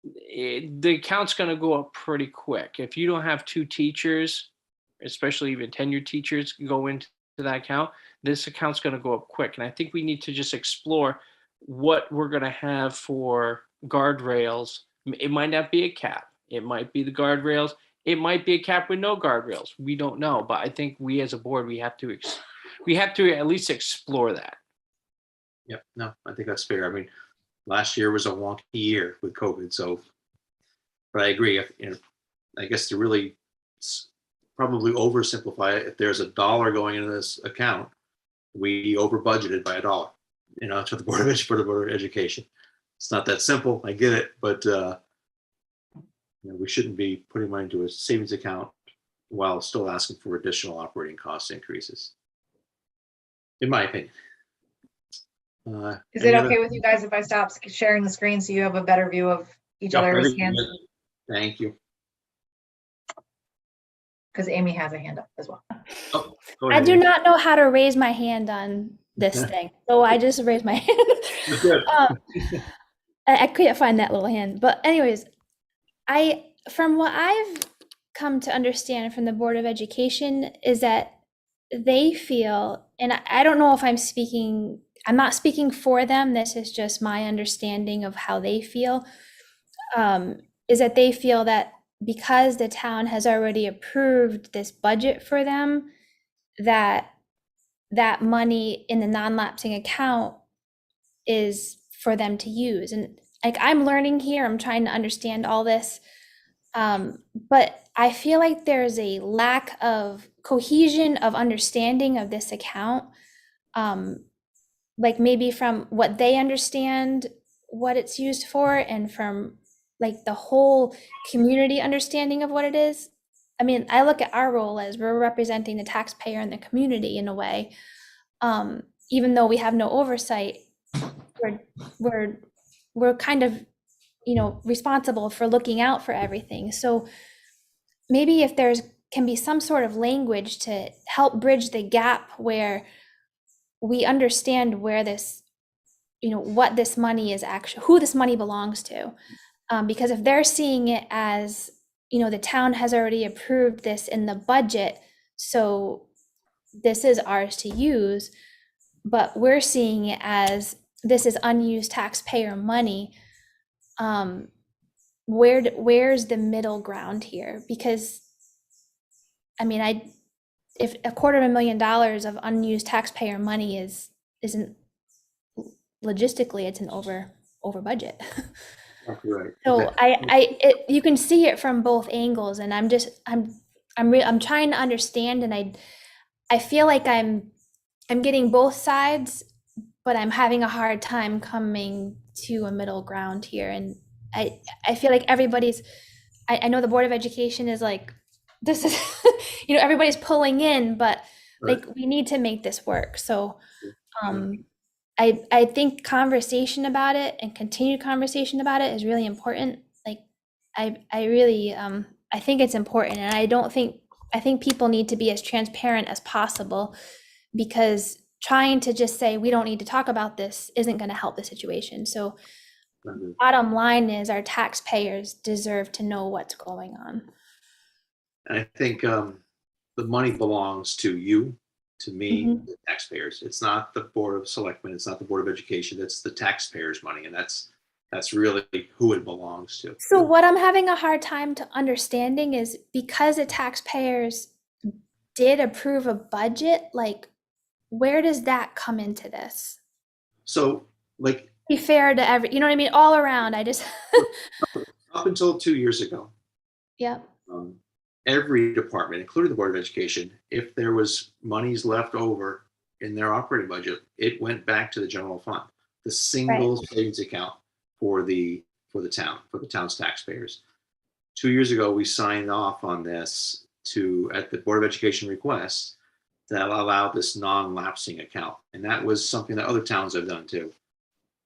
The account's going to go up pretty quick. If you don't have two teachers, especially even tenured teachers, go into that account, this account's going to go up quick. And I think we need to just explore what we're going to have for guardrails. It might not be a cap. It might be the guardrails. It might be a cap with no guardrails. We don't know. But I think we as a board, we have to at least explore that. Yep. No, I think that's fair. I mean, last year was a wonky year with COVID. So, but I agree. I guess to really probably oversimplify it, if there's $1 going into this account, we over budgeted by $1, to the Board of Education. It's not that simple. I get it, but we shouldn't be putting money into a savings account while still asking for additional operating cost increases, in my opinion. Is it okay with you guys if I stop sharing the screen so you have a better view of each other's hands? Thank you. Because Amy has a hand up as well. Oh, go I ahead, do Amy. not know how to raise my hand on this thing, so I just raised my hand. Good. I couldn't find that little hand, but anyways, from what I've come to understand from the Board of Education is that they feel, and I don't know if I'm not speaking for them, this is just my understanding of how they feel, is that they feel that because the town has already approved this budget for them, that money in the non-lapsing account is for them to use. And like, I'm learning here, I'm trying to understand all this. But I feel like there's a lack of cohesion of understanding of this account. Like maybe from what they understand what it's used for, and from like the whole community understanding of what it is. I mean, I look at our role as we're representing the taxpayer and the community in a way. Even though we have no oversight, we're we're kind of, responsible for looking out for everything. So maybe if there's can be some sort of language to help bridge the gap where we understand where this, what this money is actually, who this money belongs to. Because if they're seeing it as, the town has already approved this in the budget, so this is ours to use, but we're seeing it as this is unused taxpayer money. Where's the middle ground here? Because I mean, if $250,000 of unused taxpayer money isn't logistically, it's an over budget. Exactly right. So you can see it from both angles, and I'm trying to understand, and I feel like I'm getting both sides, but I'm having a hard time coming to a middle ground here. And I feel like I know the Board of Education is like, this is, everybody's pulling in, but Right. like, we need to make this work. So, I think conversation about it and continued conversation about it is really important. Like, I really, I think it's important, and I think people need to be as transparent as possible, because trying to just say, we don't need to talk about this isn't going to help the situation. So bottom line is, our taxpayers deserve to know what's going on. And I think the money belongs to you, to me, Mhm. the taxpayers. It's not the Board of Selectmen. It's not the Board of Education. It's the taxpayers' money, and that's really who it belongs to. So what I'm having a hard time to understanding is, because the taxpayers did approve a budget, like, where does that come into this? So, like, Be fair to every, you know what I mean? All around, I just, up until 2 years ago, yeah, every department, including the Board of Education, if there was monies left over in their operating budget, it went back to the general fund, the single savings account for the town's taxpayers. 2 years ago, we signed off on this at the Board of Education request, that allow this non-lapsing account, and that was something that other towns have done too.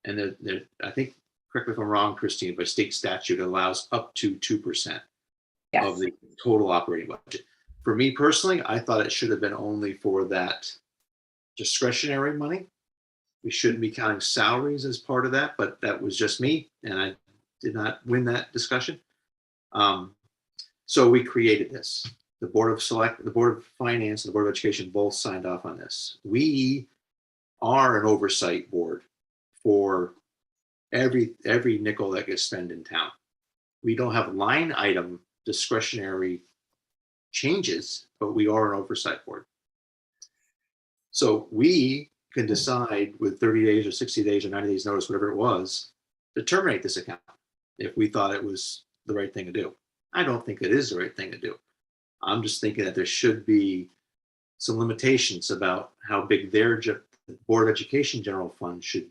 And I think, correct me if I'm wrong, Christine, but state statute allows up to 2% of the total operating budget. For me personally, I thought it should have been only for that discretionary money. We shouldn't be counting salaries as part of that, but that was just me, and I did not win that discussion. So we created this. The Board of Finance and the Board of Education both signed off on this. We are an oversight board for every nickel that gets spent in town. We don't have line item discretionary changes, but we are an oversight board. So we can decide with 30 days or 60 days or 90 days notice, whatever it was, to terminate this account if we thought it was the right thing to do. I don't think it is the right thing to do. I'm just thinking that there should be some limitations about how big the Board of Education general fund should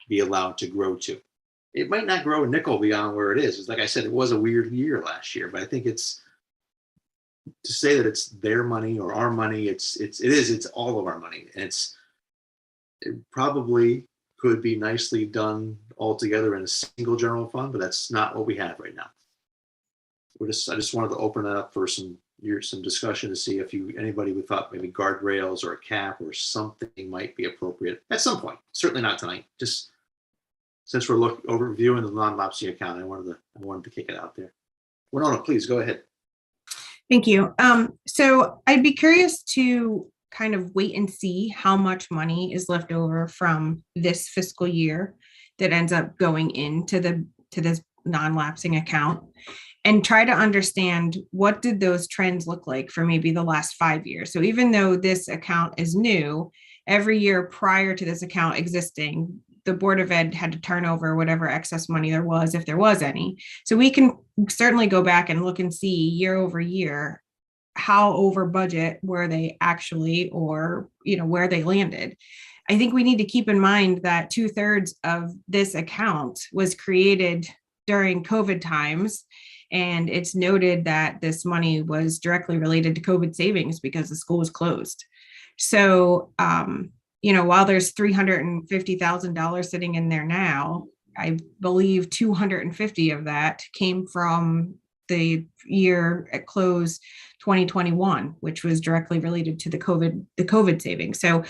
be allowed to grow to. It might not grow a nickel beyond where it is. It's like I said, it was a weird year last year, but I think it's to say that it's their money or our money. It's all of our money. And it probably could be nicely done all together in a single general fund, but that's not what we have right now. I just wanted to open that up for some discussion to see if anybody would thought maybe guardrails or a cap or something might be appropriate at some point. Certainly not tonight. Just since we're overviewing the non-lapsing account, I wanted to kick it out there. Winona, please go ahead. Thank you. So I'd be curious to kind of wait and see how much money is left over from this fiscal year that ends up going into this non-lapsing account, and try to understand what did those trends look like for maybe the last 5 years. So even though this account is new, every year prior to this account existing, the Board of Ed had to turn over whatever excess money there was, if there was any. So we can certainly go back and look and see year over year, how over budget were they actually, or where they landed. I think we need to keep in mind that 2/3 of this account was created during COVID times. And it's noted that this money was directly related to COVID savings because the school was closed. So, while there's $350,000 sitting in there now, I believe 250 of that came from the year at close 2021, which was directly related to the COVID savings. So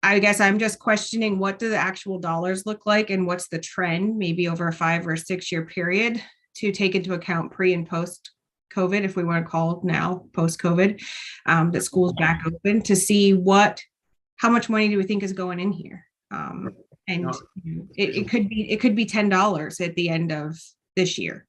I guess I'm just questioning, what do the actual dollars look like and what's the trend, maybe over a 5 or 6 year period, to take into account pre and post COVID, if we want to call now post COVID, that school's back open, to see how much money do we think is going in here? And it could be $10 at the end of this year,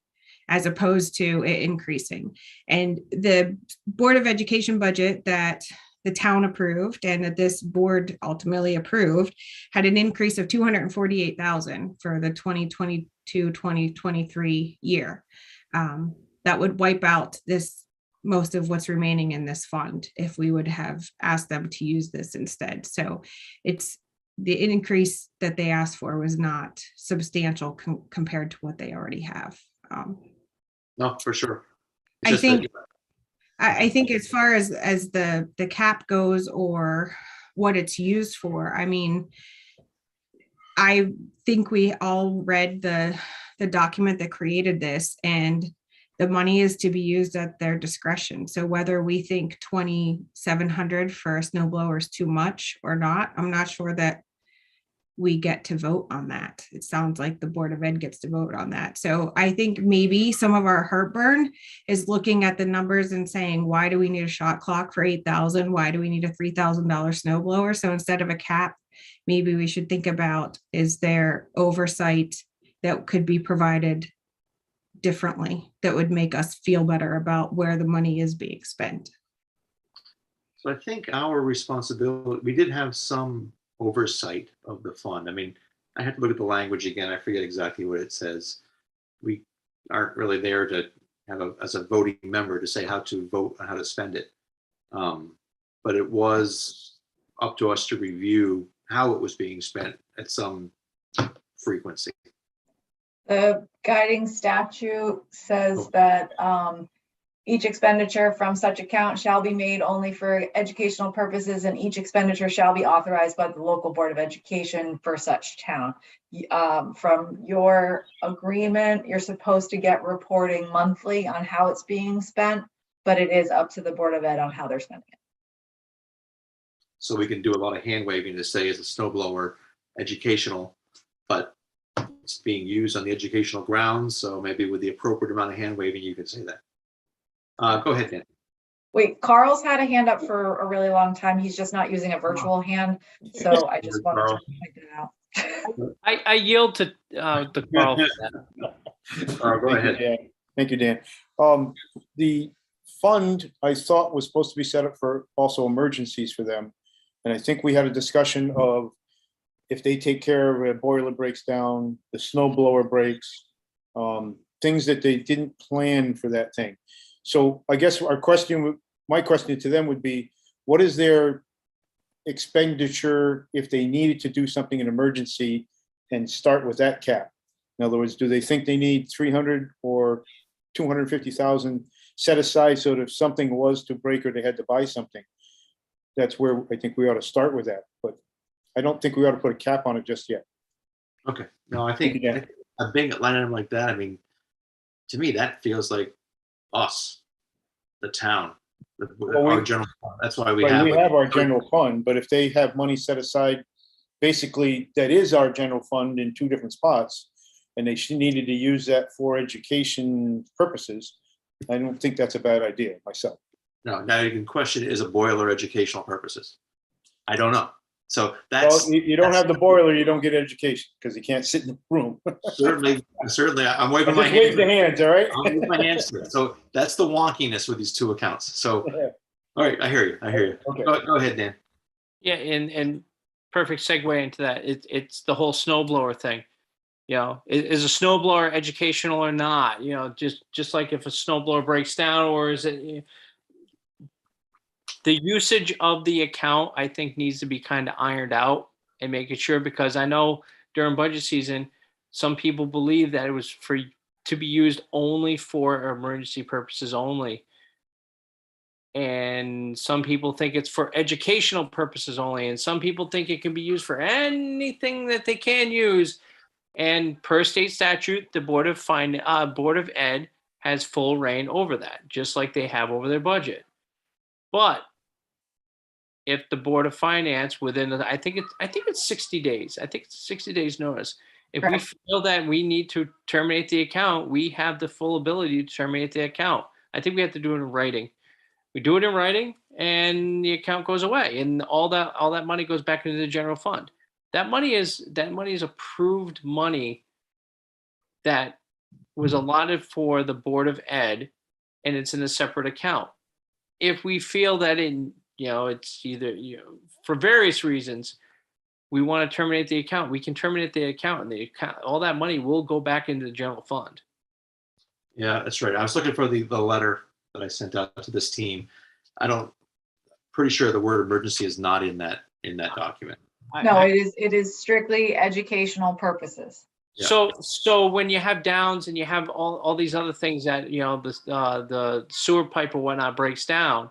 as opposed to it increasing. And the Board of Education budget that the town approved and that this board ultimately approved had an increase of $248,000 for the 2022-2023 year. That would wipe out most of what's remaining in this fund if we would have asked them to use this instead. So it's the increase that they asked for was not substantial compared to what they already have. No, for sure. It's I just think that- I think as far as the cap goes, or what it's used for, I mean, I think we all read the document that created this, and the money is to be used at their discretion. So whether we think 2,700 for a snow blower is too much or not, I'm not sure that we get to vote on that. It sounds like the Board of Ed gets to vote on that. So I think maybe some of our heartburn is looking at the numbers and saying, why do we need a shot clock for 8,000? Why do we need a $3,000 snow blower? So instead of a cap, maybe we should think about, is there oversight that could be provided differently that would make us feel better about where the money is being spent? So I think our responsibility, we did have some oversight of the fund. I mean, I have to look at the language again. I forget exactly what it says. We aren't really there to have as a voting member to say how to vote on how to spend it. But it was up to us to review how it was being spent at some frequency. The guiding statute says that each expenditure from such account shall be made only for educational purposes, and each expenditure shall be authorized by the local Board of Education for such town. From your agreement, you're supposed to get reporting monthly on how it's being spent, but it is up to the Board of Ed on how they're spending it. So we can do a lot of hand waving to say it's a snow blower educational, but it's being used on the educational grounds. So maybe with the appropriate amount of hand waving, you could say that. Go ahead, Dan. Wait, Carl's had a hand up for a really long time. He's just not using a virtual hand. So I just wanted to point that out. I yield to Carl for that. Go ahead. Dan. Thank you, Dan. The fund, I thought, was supposed to be set up for also emergencies for them. And I think we had a discussion of if they take care of a boiler breaks down, the snow blower breaks, things that they didn't plan for that thing. So I guess my question to them would be, what is their expenditure if they needed to do something in emergency, and start with that cap? In other words, do they think they need 300 or 250,000 set aside so that if something was to break or they had to buy something? That's where I think we ought to start with that, but I don't think we ought to put a cap on it just yet. Okay. No, I think a big line item like that, I mean, to me, that feels like us, the town, our general fund. That's why we But have. we have our general fund, but if they have money set aside, basically, that is our general fund in two different spots, and they needed to use that for education purposes, I don't think that's a bad idea myself. No, now you can question, is a boiler educational purposes? I don't know. So that's Well, you don't have the boiler, you don't get education, because you can't sit in the room. certainly, I'm waving Just my wave the hand. hands, all right? I'm waving my hands to it. So that's the wonkiness with these two accounts. So, all right, I hear you. Okay. Go ahead, Dan. Yeah, and perfect segue into that. It's the whole snowblower thing. You know, is a snowblower educational or not? You know, just like if a snowblower breaks down, or is it the usage of the account? I think needs to be kind of ironed out and making sure, because I know during budget season, some people believe that it was to be used only for emergency purposes only. And some people think it's for educational purposes only, and some people think it can be used for anything that they can use. And per state statute, the Board of Ed has full reign over that, just like they have over their budget. But if the Board of Finance I think it's 60 days. I think it's 60 days notice. If we Correct. feel that we need to terminate the account, we have the full ability to terminate the account. I think we have to do it in writing. We do it in writing and the account goes away and all that money goes back into the general fund. That money is approved money that was allotted for the Board of Ed, and it's in a separate account. If we feel that it's either, for various reasons, we want to terminate the account, we can terminate the account, and the account, all that money will go back into the general fund. Yeah, that's right. I was looking for the letter that I sent out to this team. Pretty sure the word emergency is not in that document. No, it is strictly educational purposes. Yeah. So when you have downs and you have all these other things that, the sewer pipe or whatnot breaks down.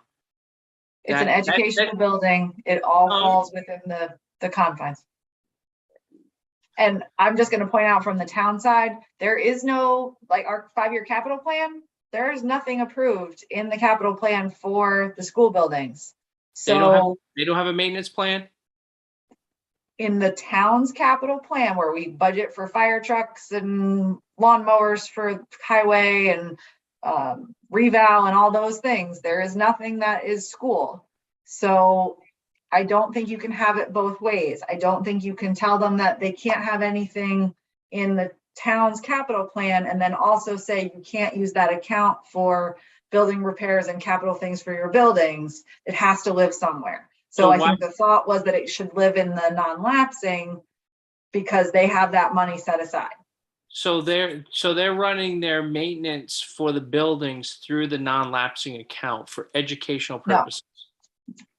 It's an that- educational building. It all Um, falls within the confines. And I'm just gonna point out from the town side, there is no, like our 5-year capital plan, there is nothing approved in the capital plan for the school buildings. They don't have- So They don't have a maintenance plan? in the town's capital plan where we budget for fire trucks and lawnmowers for highway and reval and all those things, there is nothing that is school. So I don't think you can have it both ways. I don't think you can tell them that they can't have anything in the town's capital plan and then also say you can't use that account for building repairs and capital things for your buildings. It has to live somewhere. So So I why- think the thought was that it should live in the non-lapsing because they have that money set aside. So they're running their maintenance for the buildings through the non-lapsing account for educational No. purposes.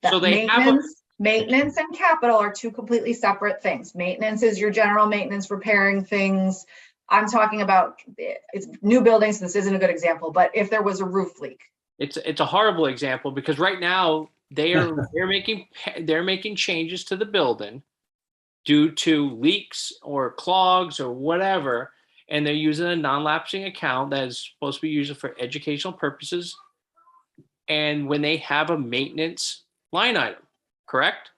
That So they have maintenance and capital are two completely separate things. Maintenance is your general maintenance, repairing things. I'm talking about, it's new buildings. This isn't a good example, but if there was a roof leak, It's a horrible example because right now they're making changes to the building due to leaks or clogs or whatever, and they're using a non-lapsing account that is supposed to be used for educational purposes. And when they have a maintenance line item, correct?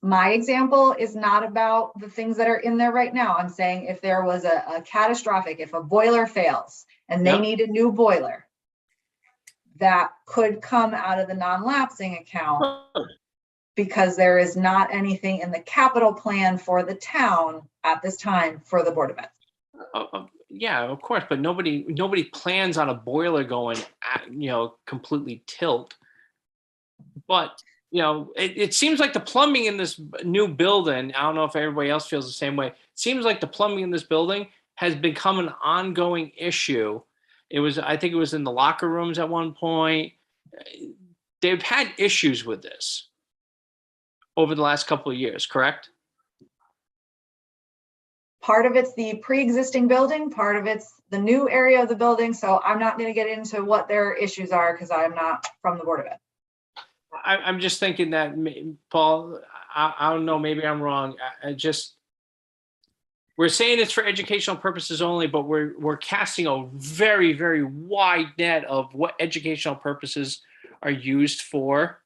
my example is not about the things that are in there right now. I'm saying if there was a catastrophic, if a boiler fails and they Yep. need a new boiler, that could come out of the non-lapsing account because there is not anything in the capital plan for the town at this time for the Board of Ed. Yeah, of course, but nobody plans on a boiler going, completely tilt. But it seems like the plumbing in this new building, I don't know if everybody else feels the same way. It seems like the plumbing in this building has become an ongoing issue. I think it was in the locker rooms at one point. They've had issues with this over the last couple of years, correct? Part of it's the pre-existing building, part of it's the new area of the building. So I'm not going to get into what their issues are because I'm not from the Board of Ed. I'm just thinking that, Paul, I don't know, maybe I'm wrong. We're saying it's for educational purposes only, but we're casting a very, very wide net of what educational purposes are used for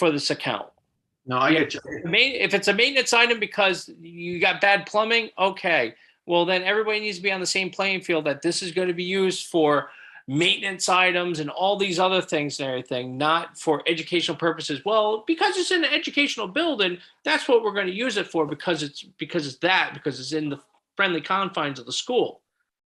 this account. No, I get you. If it's a maintenance item because you got bad plumbing, okay. Well, then everybody needs to be on the same playing field that this is going to be used for maintenance items and all these other things and everything, not for educational purposes. Well, because it's in an educational building, that's what we're going to use it for because it's in the friendly confines of the school.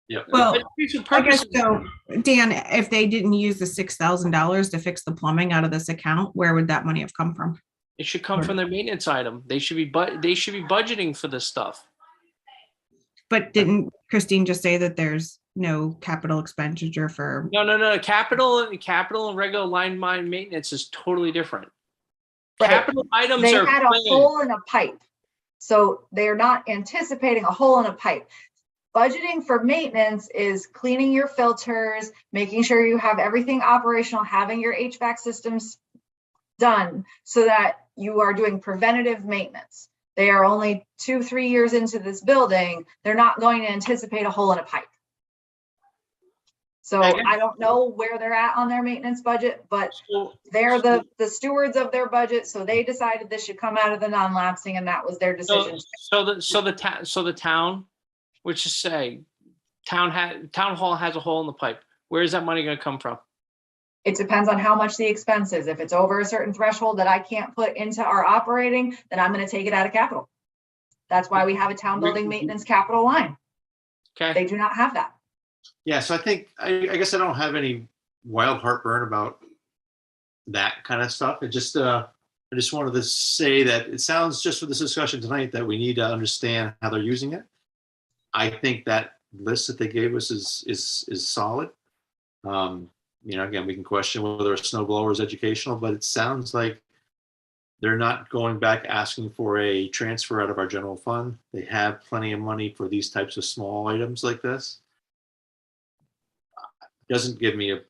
Yeah. Well, Educational I guess purposes- so, Dan, if they didn't use the $6,000 to fix the plumbing out of this account, where would that money have come from? It should come from their maintenance item. They should be budgeting for this stuff. But didn't Christine just say that there's no capital expenditure for? No. Capital and regular line mine maintenance is totally different. Right. Capital items They are had a planned. hole in a pipe. So they're not anticipating a hole in a pipe. Budgeting for maintenance is cleaning your filters, making sure you have everything operational, having your HVAC systems done so that you are doing preventative maintenance. They are only 2-3 years into this building. They're not going to anticipate a hole in a pipe. So I don't know where they're at on their maintenance budget, but they're the stewards of their budget. So they decided this should come out of the non-lapsing, and that was their decision. So the town, which is say, town hall has a hole in the pipe. Where is that money going to come from? It depends on how much the expense is. If it's over a certain threshold that I can't put into our operating, then I'm going to take it out of capital. That's why we have a town building maintenance capital line. Okay. They do not have that. Yeah, so I think, I guess I don't have any wild heartburn about that kind of stuff. I just wanted to say that it sounds, just for this discussion tonight, that we need to understand how they're using it. I think that list that they gave us is solid. Again, we can question whether a snow blower is educational, but it sounds like they're not going back asking for a transfer out of our general fund. They have plenty of money for these types of small items like this. Doesn't give me a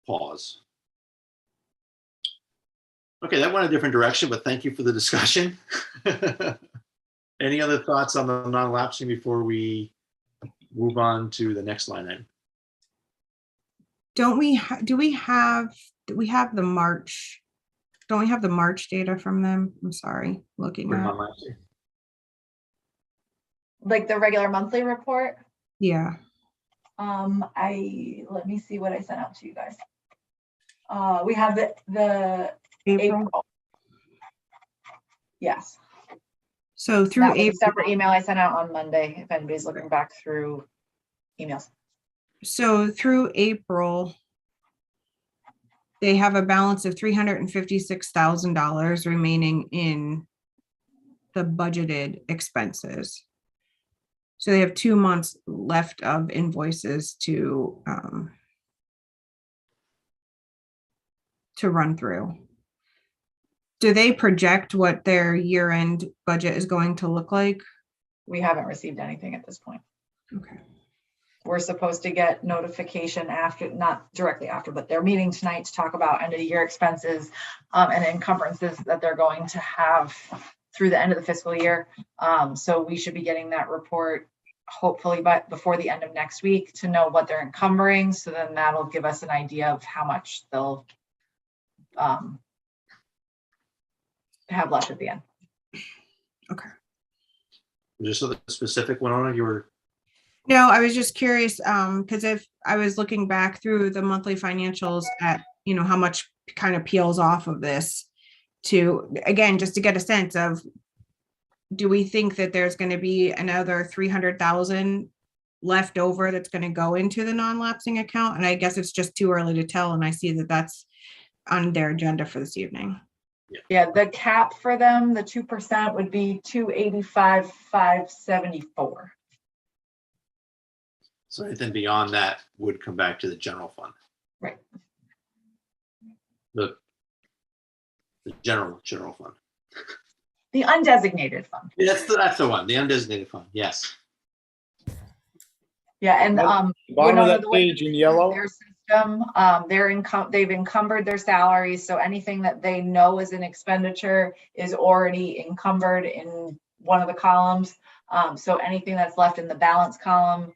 pause. Okay, that went a different direction, but thank you for the discussion. Any other thoughts on the non-lapsing before we move on to the next line item? Do we have the March? Don't we have the March data from them? I'm sorry, looking For at, non-lapsing? Like the regular monthly report. yeah. Let me see what I sent out to you guys. We have the April. April. Yes. So through That was a April, separate email I sent out on Monday, if anybody's looking back through emails. so through April, they have a balance of $356,000 remaining in the budgeted expenses. So they have 2 months left of invoices to run through. Do they project what their year-end budget is going to look like? We haven't received anything at this point. Okay. We're supposed to get notification after, not directly after, but they're meeting tonight to talk about end of the year expenses and encumbrances that they're going to have through the end of the fiscal year. So we should be getting that report hopefully before the end of next week to know what they're encumbering. So then that'll give us an idea of how much they'll have left at the end. Okay. Just so the specific one on it, you were. No, I was just curious, because if I was looking back through the monthly financials at, how much kind of peels off of this to, again, just to get a sense of, do we think that there's going to be another 300,000 left over that's going to go into the non-lapsing account? And I guess it's just too early to tell. And I see that that's on their agenda for this evening. Yeah, the cap for them, the 2% would be 285,574. So anything beyond that would come back to the general fund. Right. The general fund. The undesignated fund. Yeah, that's the one, the undesignated fund, yes. Yeah, and Bottom one of other that way- page in yellow. their system, they've encumbered their salaries, so anything that they know is an expenditure is already encumbered in one of the columns. So anything that's left in the balance column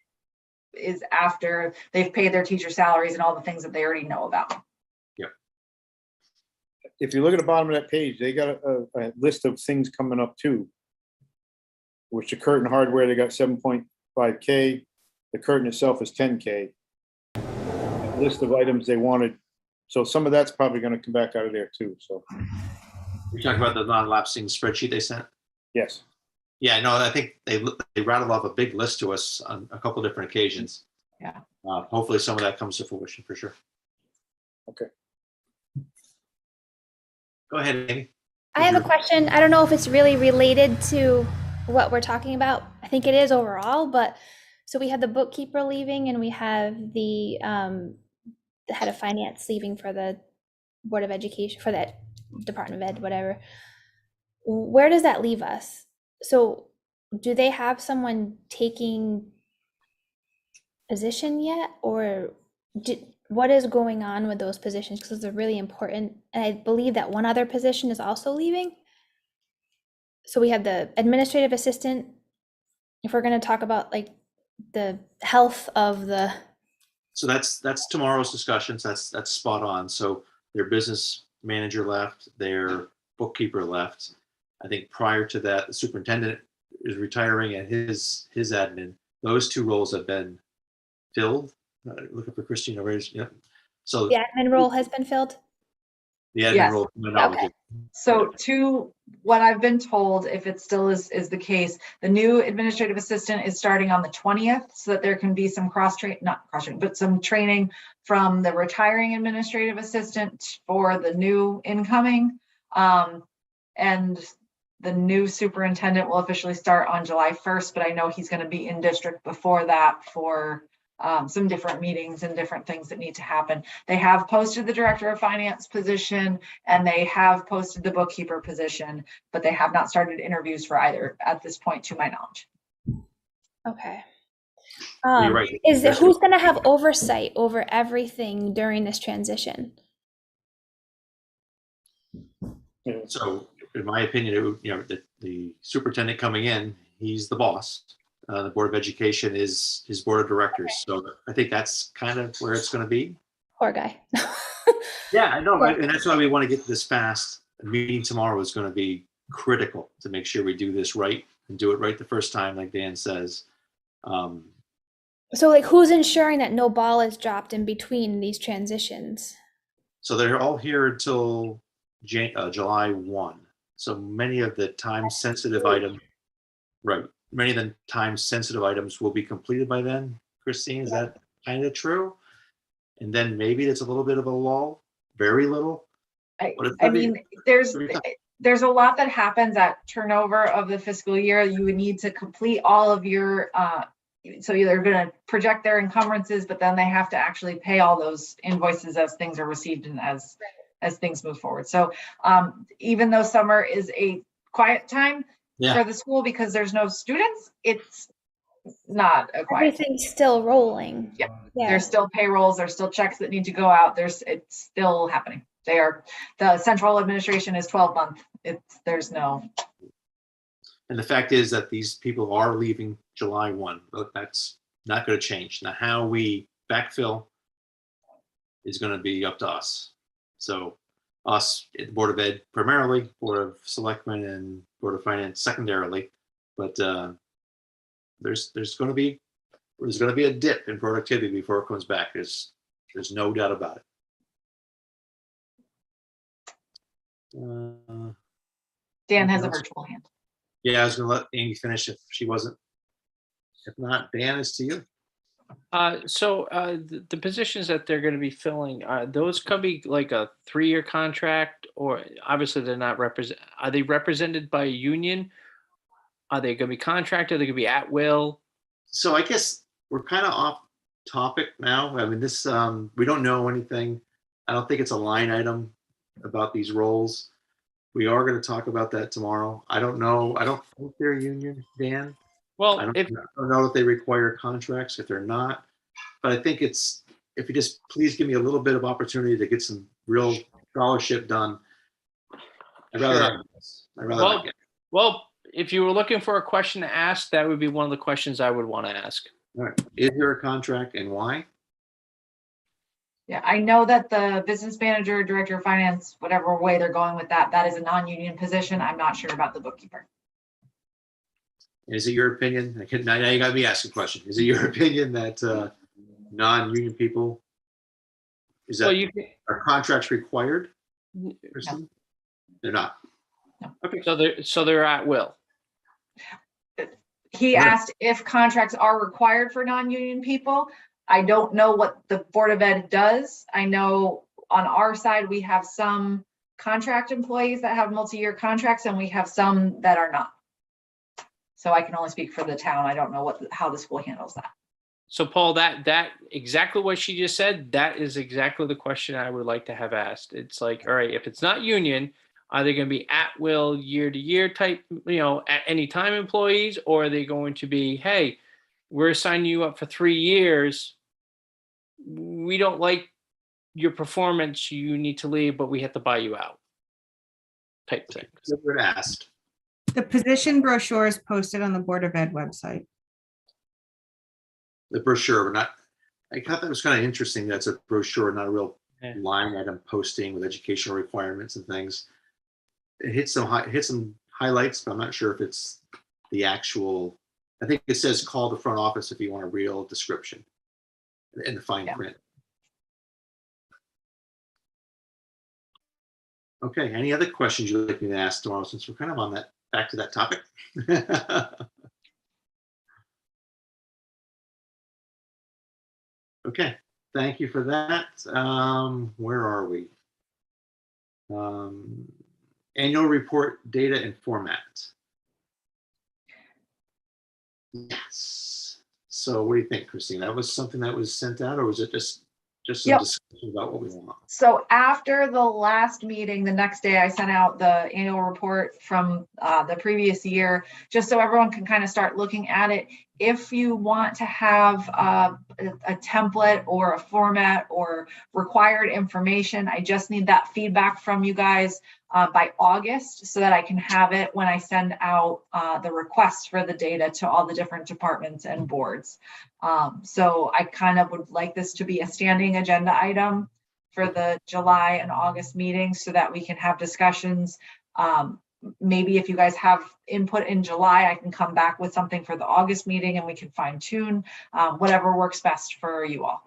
is after they've paid their teacher salaries and all the things that they already know about. If you look at the bottom of that page, they got a list of things coming up too. Which the curtain hardware, they got 7.5K. The curtain itself is 10K. List of items they wanted. So some of that's probably going to come back out of there too. So, You're talking about the non-lapsing spreadsheet they sent? yes. Yeah, no, I think they rattled off a big list to us on a couple different occasions. Yeah. Hopefully some of that comes to fruition for sure. Okay. Go ahead, Amy. I have a question. I don't know if it's really related to what we're talking about. I think it is overall, but so we have the bookkeeper leaving and we have the head of finance leaving for the Board of Education, for that Department of Ed, whatever. Where does that leave us? So do they have someone taking position yet, or what is going on with those positions? Because they're really important. And I believe that one other position is also leaving. So we have the administrative assistant. If we're going to talk about like the health of the, So that's tomorrow's discussions. That's spot on. So their business manager left, their bookkeeper left. I think prior to that, the superintendent is retiring and his admin. Those two roles have been filled. Looking for Christina Reyes. Yep. So the admin role has been filled. the admin Yes. role, to my knowledge, Okay. So to what I've been told, if it still is the case, the new administrative assistant is starting on the 20th, so that there can be some not cross train, but some training from the retiring administrative assistant for the new incoming. And the new superintendent will officially start on July 1st, but I know he's going to be in district before that for some different meetings and different things that need to happen. They have posted the director of finance position and they have posted the bookkeeper position, but they have not started interviews for either at this point, to my knowledge. Okay. You're right. Who's going to have oversight over everything during this transition? So in my opinion, it would, the superintendent coming in, he's the boss. The Board of Education is his board of directors. So I think that's kind of where it's going to be. Poor guy. Yeah, I know. Yeah. And that's why we want to get this fast. The meeting tomorrow is going to be critical to make sure we do this right and do it right the first time, like Dan says. So like who's ensuring that no ball is dropped in between these transitions? So they're all here until July 1. So many of the time-sensitive items, right, many of the time-sensitive items will be completed by then. Christine, is that kind of true? And then maybe it's a little bit of a lull, very little. But it's I gonna be- mean, there's a lot that happens at turnover of the fiscal year. You would need to complete all of your, so they're going to project their encumbrances, but then they have to actually pay all those invoices as things are received and as things move forward. So even though summer is a quiet time for the school because there's no students, it's not a quiet time. Everything's still rolling. Yeah. Yeah. There's still payrolls, there's still checks that need to go out. It's still happening. The central administration is 12-month. There's no. And the fact is that these people are leaving July 1. But that's not going to change. Now, how we backfill is going to be up to us. So us, at the Board of Ed primarily, Board of Selectmen and Board of Finance secondarily. But there's going to be a dip in productivity before it comes back. There's no doubt about it. Dan has a virtual hand. Yeah, I was going to let Amy finish if she wasn't. If not, Dan, it's to you. So the positions that they're going to be filling, those could be like a 3-year contract, or obviously they're not are they represented by a union? Are they going to be contracted? Are they going to be at will? So I guess we're kind of off topic now. I mean, this, we don't know anything. I don't think it's a line item about these roles. We are going to talk about that tomorrow. I don't know. I don't think they're union, Dan. Well, I don't know if they require contracts, if they're not. But I think it's, if you just please give me a little bit of opportunity to get some real scholarship done. I'd rather not. I'd rather not get. Well, if you were looking for a question to ask, that would be one of the questions I would want to ask. All right. Is there a contract and why? Yeah, I know that the business manager, director of finance, whatever way they're going with that is a non-union position. I'm not sure about the bookkeeper. Is it your opinion? Now you got me asking a question. Is it your opinion that non-union people, are contracts required? Kristen? They're not. No. Okay. So they're at will. He asked if contracts are required for non-union people. I don't know what the Board of Ed does. I know on our side, we have some contract employees that have multi-year contracts and we have some that are not. So I can only speak for the town. I don't know how the school handles that. So Paul, that exactly what she just said, that is exactly the question I would like to have asked. It's like, all right, if it's not union, are they going to be at will year to year type, at any time employees, or are they going to be, hey, we're signing you up for 3 years. We don't like your performance. You need to leave, but we have to buy you out. Type thing. Never asked. The position brochure is posted on the Board of Ed website. The brochure, but not, I thought that was kind of interesting. That's a brochure, not a real Yeah. line item posting with educational requirements and things. It hits some highlights, but I'm not sure if it's the actual, I think it says call the front office if you want a real description in the fine Yeah. print. Okay, any other questions you'd like me to ask tomorrow, since we're kind of on that, back to that topic? Okay, thank you for that. Where are we? Annual report data and format. Yes. So what do you think, Christine? That was something that was sent out, or was it just some Yep. discussion about what we want? So after the last meeting, the next day I sent out the annual report from the previous year, just so everyone can kind of start looking at it. If you want to have a template or a format or required information, I just need that feedback from you guys by August so that I can have it when I send out the requests for the data to all the different departments and boards. So I kind of would like this to be a standing agenda item for the July and August meetings so that we can have discussions. Maybe if you guys have input in July, I can come back with something for the August meeting and we can fine tune whatever works best for you all.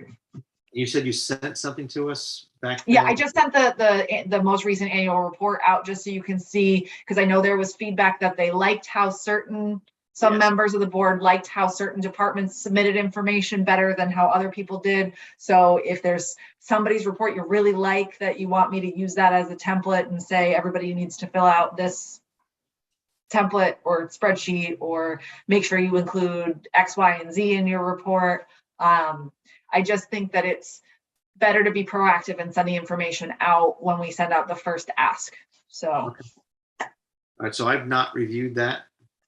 You said you sent something to us back Yeah, then? I just sent the most recent annual report out just so you can see, because I know there was feedback that they liked how some Yes. members of the board liked how certain departments submitted information better than how other people did. So if there's somebody's report you really like that you want me to use that as a template and say everybody needs to fill out this template or spreadsheet, or make sure you include X, Y, and Z in your report. I just think that it's better to be proactive and send the information out when we send out the first ask. So. All right, so I've not reviewed that.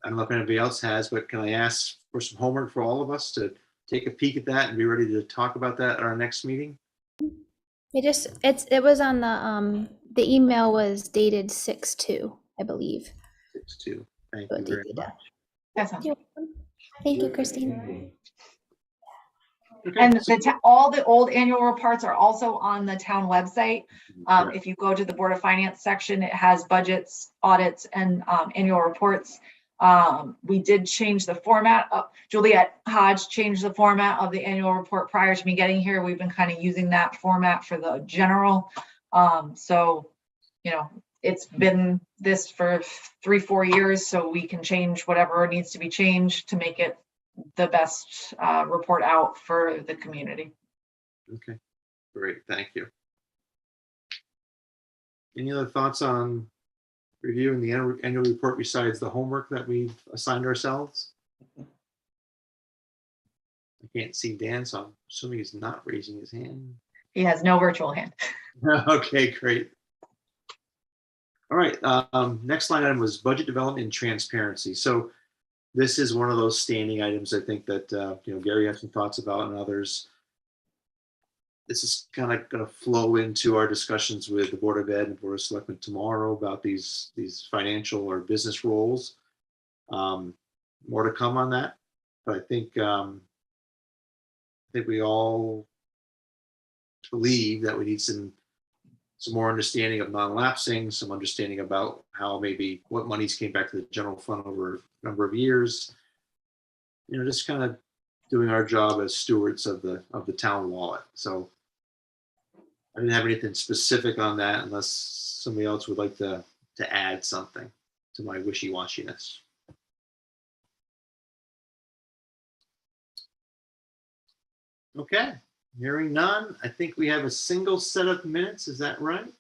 I don't know if anybody else has, but can I ask for some homework for all of us to take a peek at that and be ready to talk about that at our next meeting? It was on the email was dated 6/2, I believe. 6-2. Thank So you very DD much. doc. That's all. You're welcome. Thank you, Christine. Okay, And so- all the old annual reports are also on the town website. Yeah. If you go to the Board of Finance section, it has budgets, audits, and annual reports. We did change the format. Juliet Hodge changed the format of the annual report prior to me getting here. We've been kind of using that format for the general. So, it's been this for 3-4 years, so we can change whatever needs to be changed to make it the best report out for the community. Okay, great, thank you. Any other thoughts on reviewing the annual report besides the homework that we've assigned ourselves? I can't see Dan, so I'm assuming he's not raising his hand. He has no virtual hand. Okay, great. All right, next line item was budget development and transparency. So this is one of those standing items I think that Gary has some thoughts about, and others. This is kind of going to flow into our discussions with the Board of Ed and Board of Selectmen tomorrow about these financial or business roles. More to come on that, but I think we all believe that we need some more understanding of non-lapsing, some understanding about how maybe what monies came back to the general fund over a number of years. Just kind of doing our job as stewards of the town wallet. So I didn't have anything specific on that unless somebody else would like to add something to my wishy-washiness. Okay, hearing none, I think we have a single set of minutes. Is that right?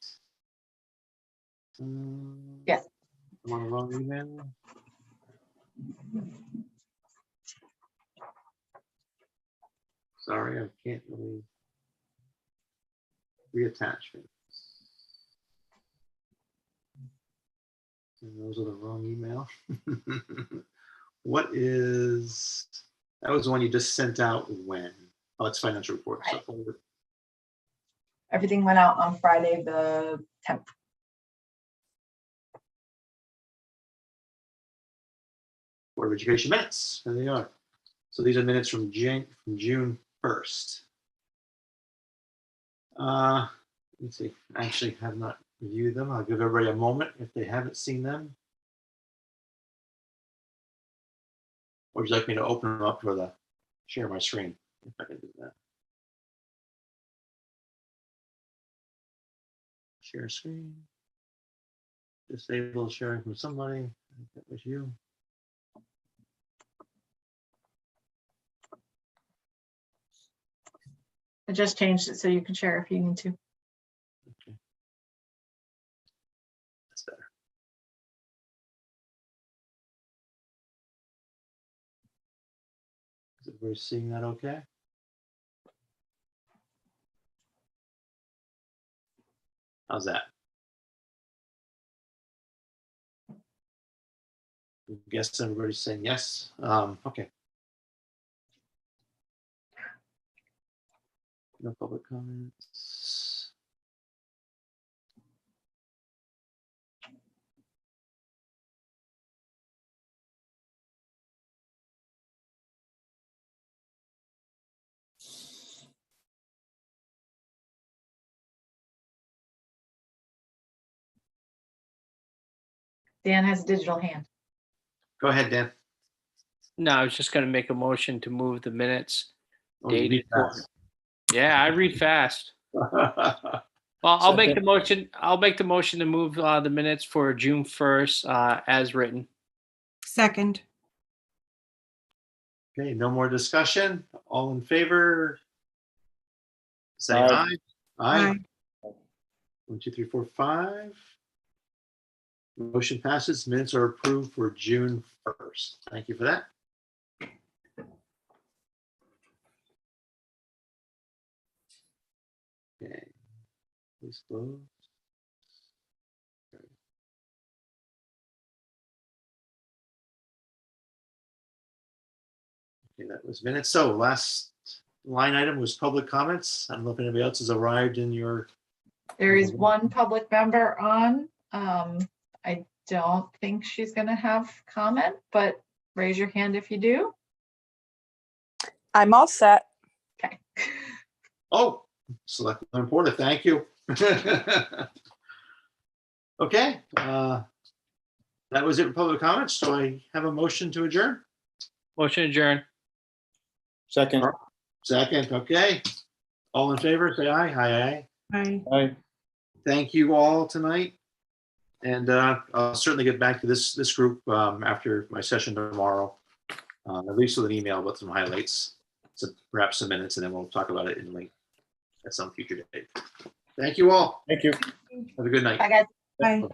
Yes. I'm on the wrong email. Sorry, I can't really reattach it. And those are the wrong email. What is That was the one you just sent out when? Oh, it's financial report. So Everything went out on Friday, the 10th. Board of Education minutes, there they are. So these are minutes from June 1st. Let me see, I actually have not reviewed them. I'll give everybody a moment if they haven't seen them. Or would you like me to open them up for the share my screen? If I can do that. Share screen. Disable sharing from somebody. I think that was you. I just changed it so you can share if you need to. Okay. That's better. Is everybody seeing that okay? How's that? I guess everybody's saying yes. Okay. No public comments. Dan has a digital hand. Go ahead, Dan. No, I was just gonna make a motion to move the minutes. Oh, you read Dated for- fast. Yeah, I read fast. Well, I'll make the motion. I'll make the motion to move the minutes for June 1st as written. Second. Okay, no more discussion. All in favor? Say Aye. aye. Aye. 1, 2, 3, 4, 5. Motion passes. Minutes are approved for June 1st. Thank you for that. Okay. Please close. Okay, that was minutes. So last line item was public comments. I don't know if anybody else has arrived in your, There is one public member on. I don't think she's gonna have comment, but raise your hand if you do. I'm all set. Okay. oh, Selectman Porter, thank you. Okay, that was it for public comments. So I have a motion to adjourn. Motion adjourned. Second. Second, okay. All in favor, say aye. Aye, aye. Aye. Aye. Thank you all tonight. And I'll certainly get back to this group after my session tomorrow, at least with an email with some highlights, so perhaps some minutes, and then we'll talk about it in link at some future date. Thank you all. Thank you. Have a good night. Bye, guys. Aye.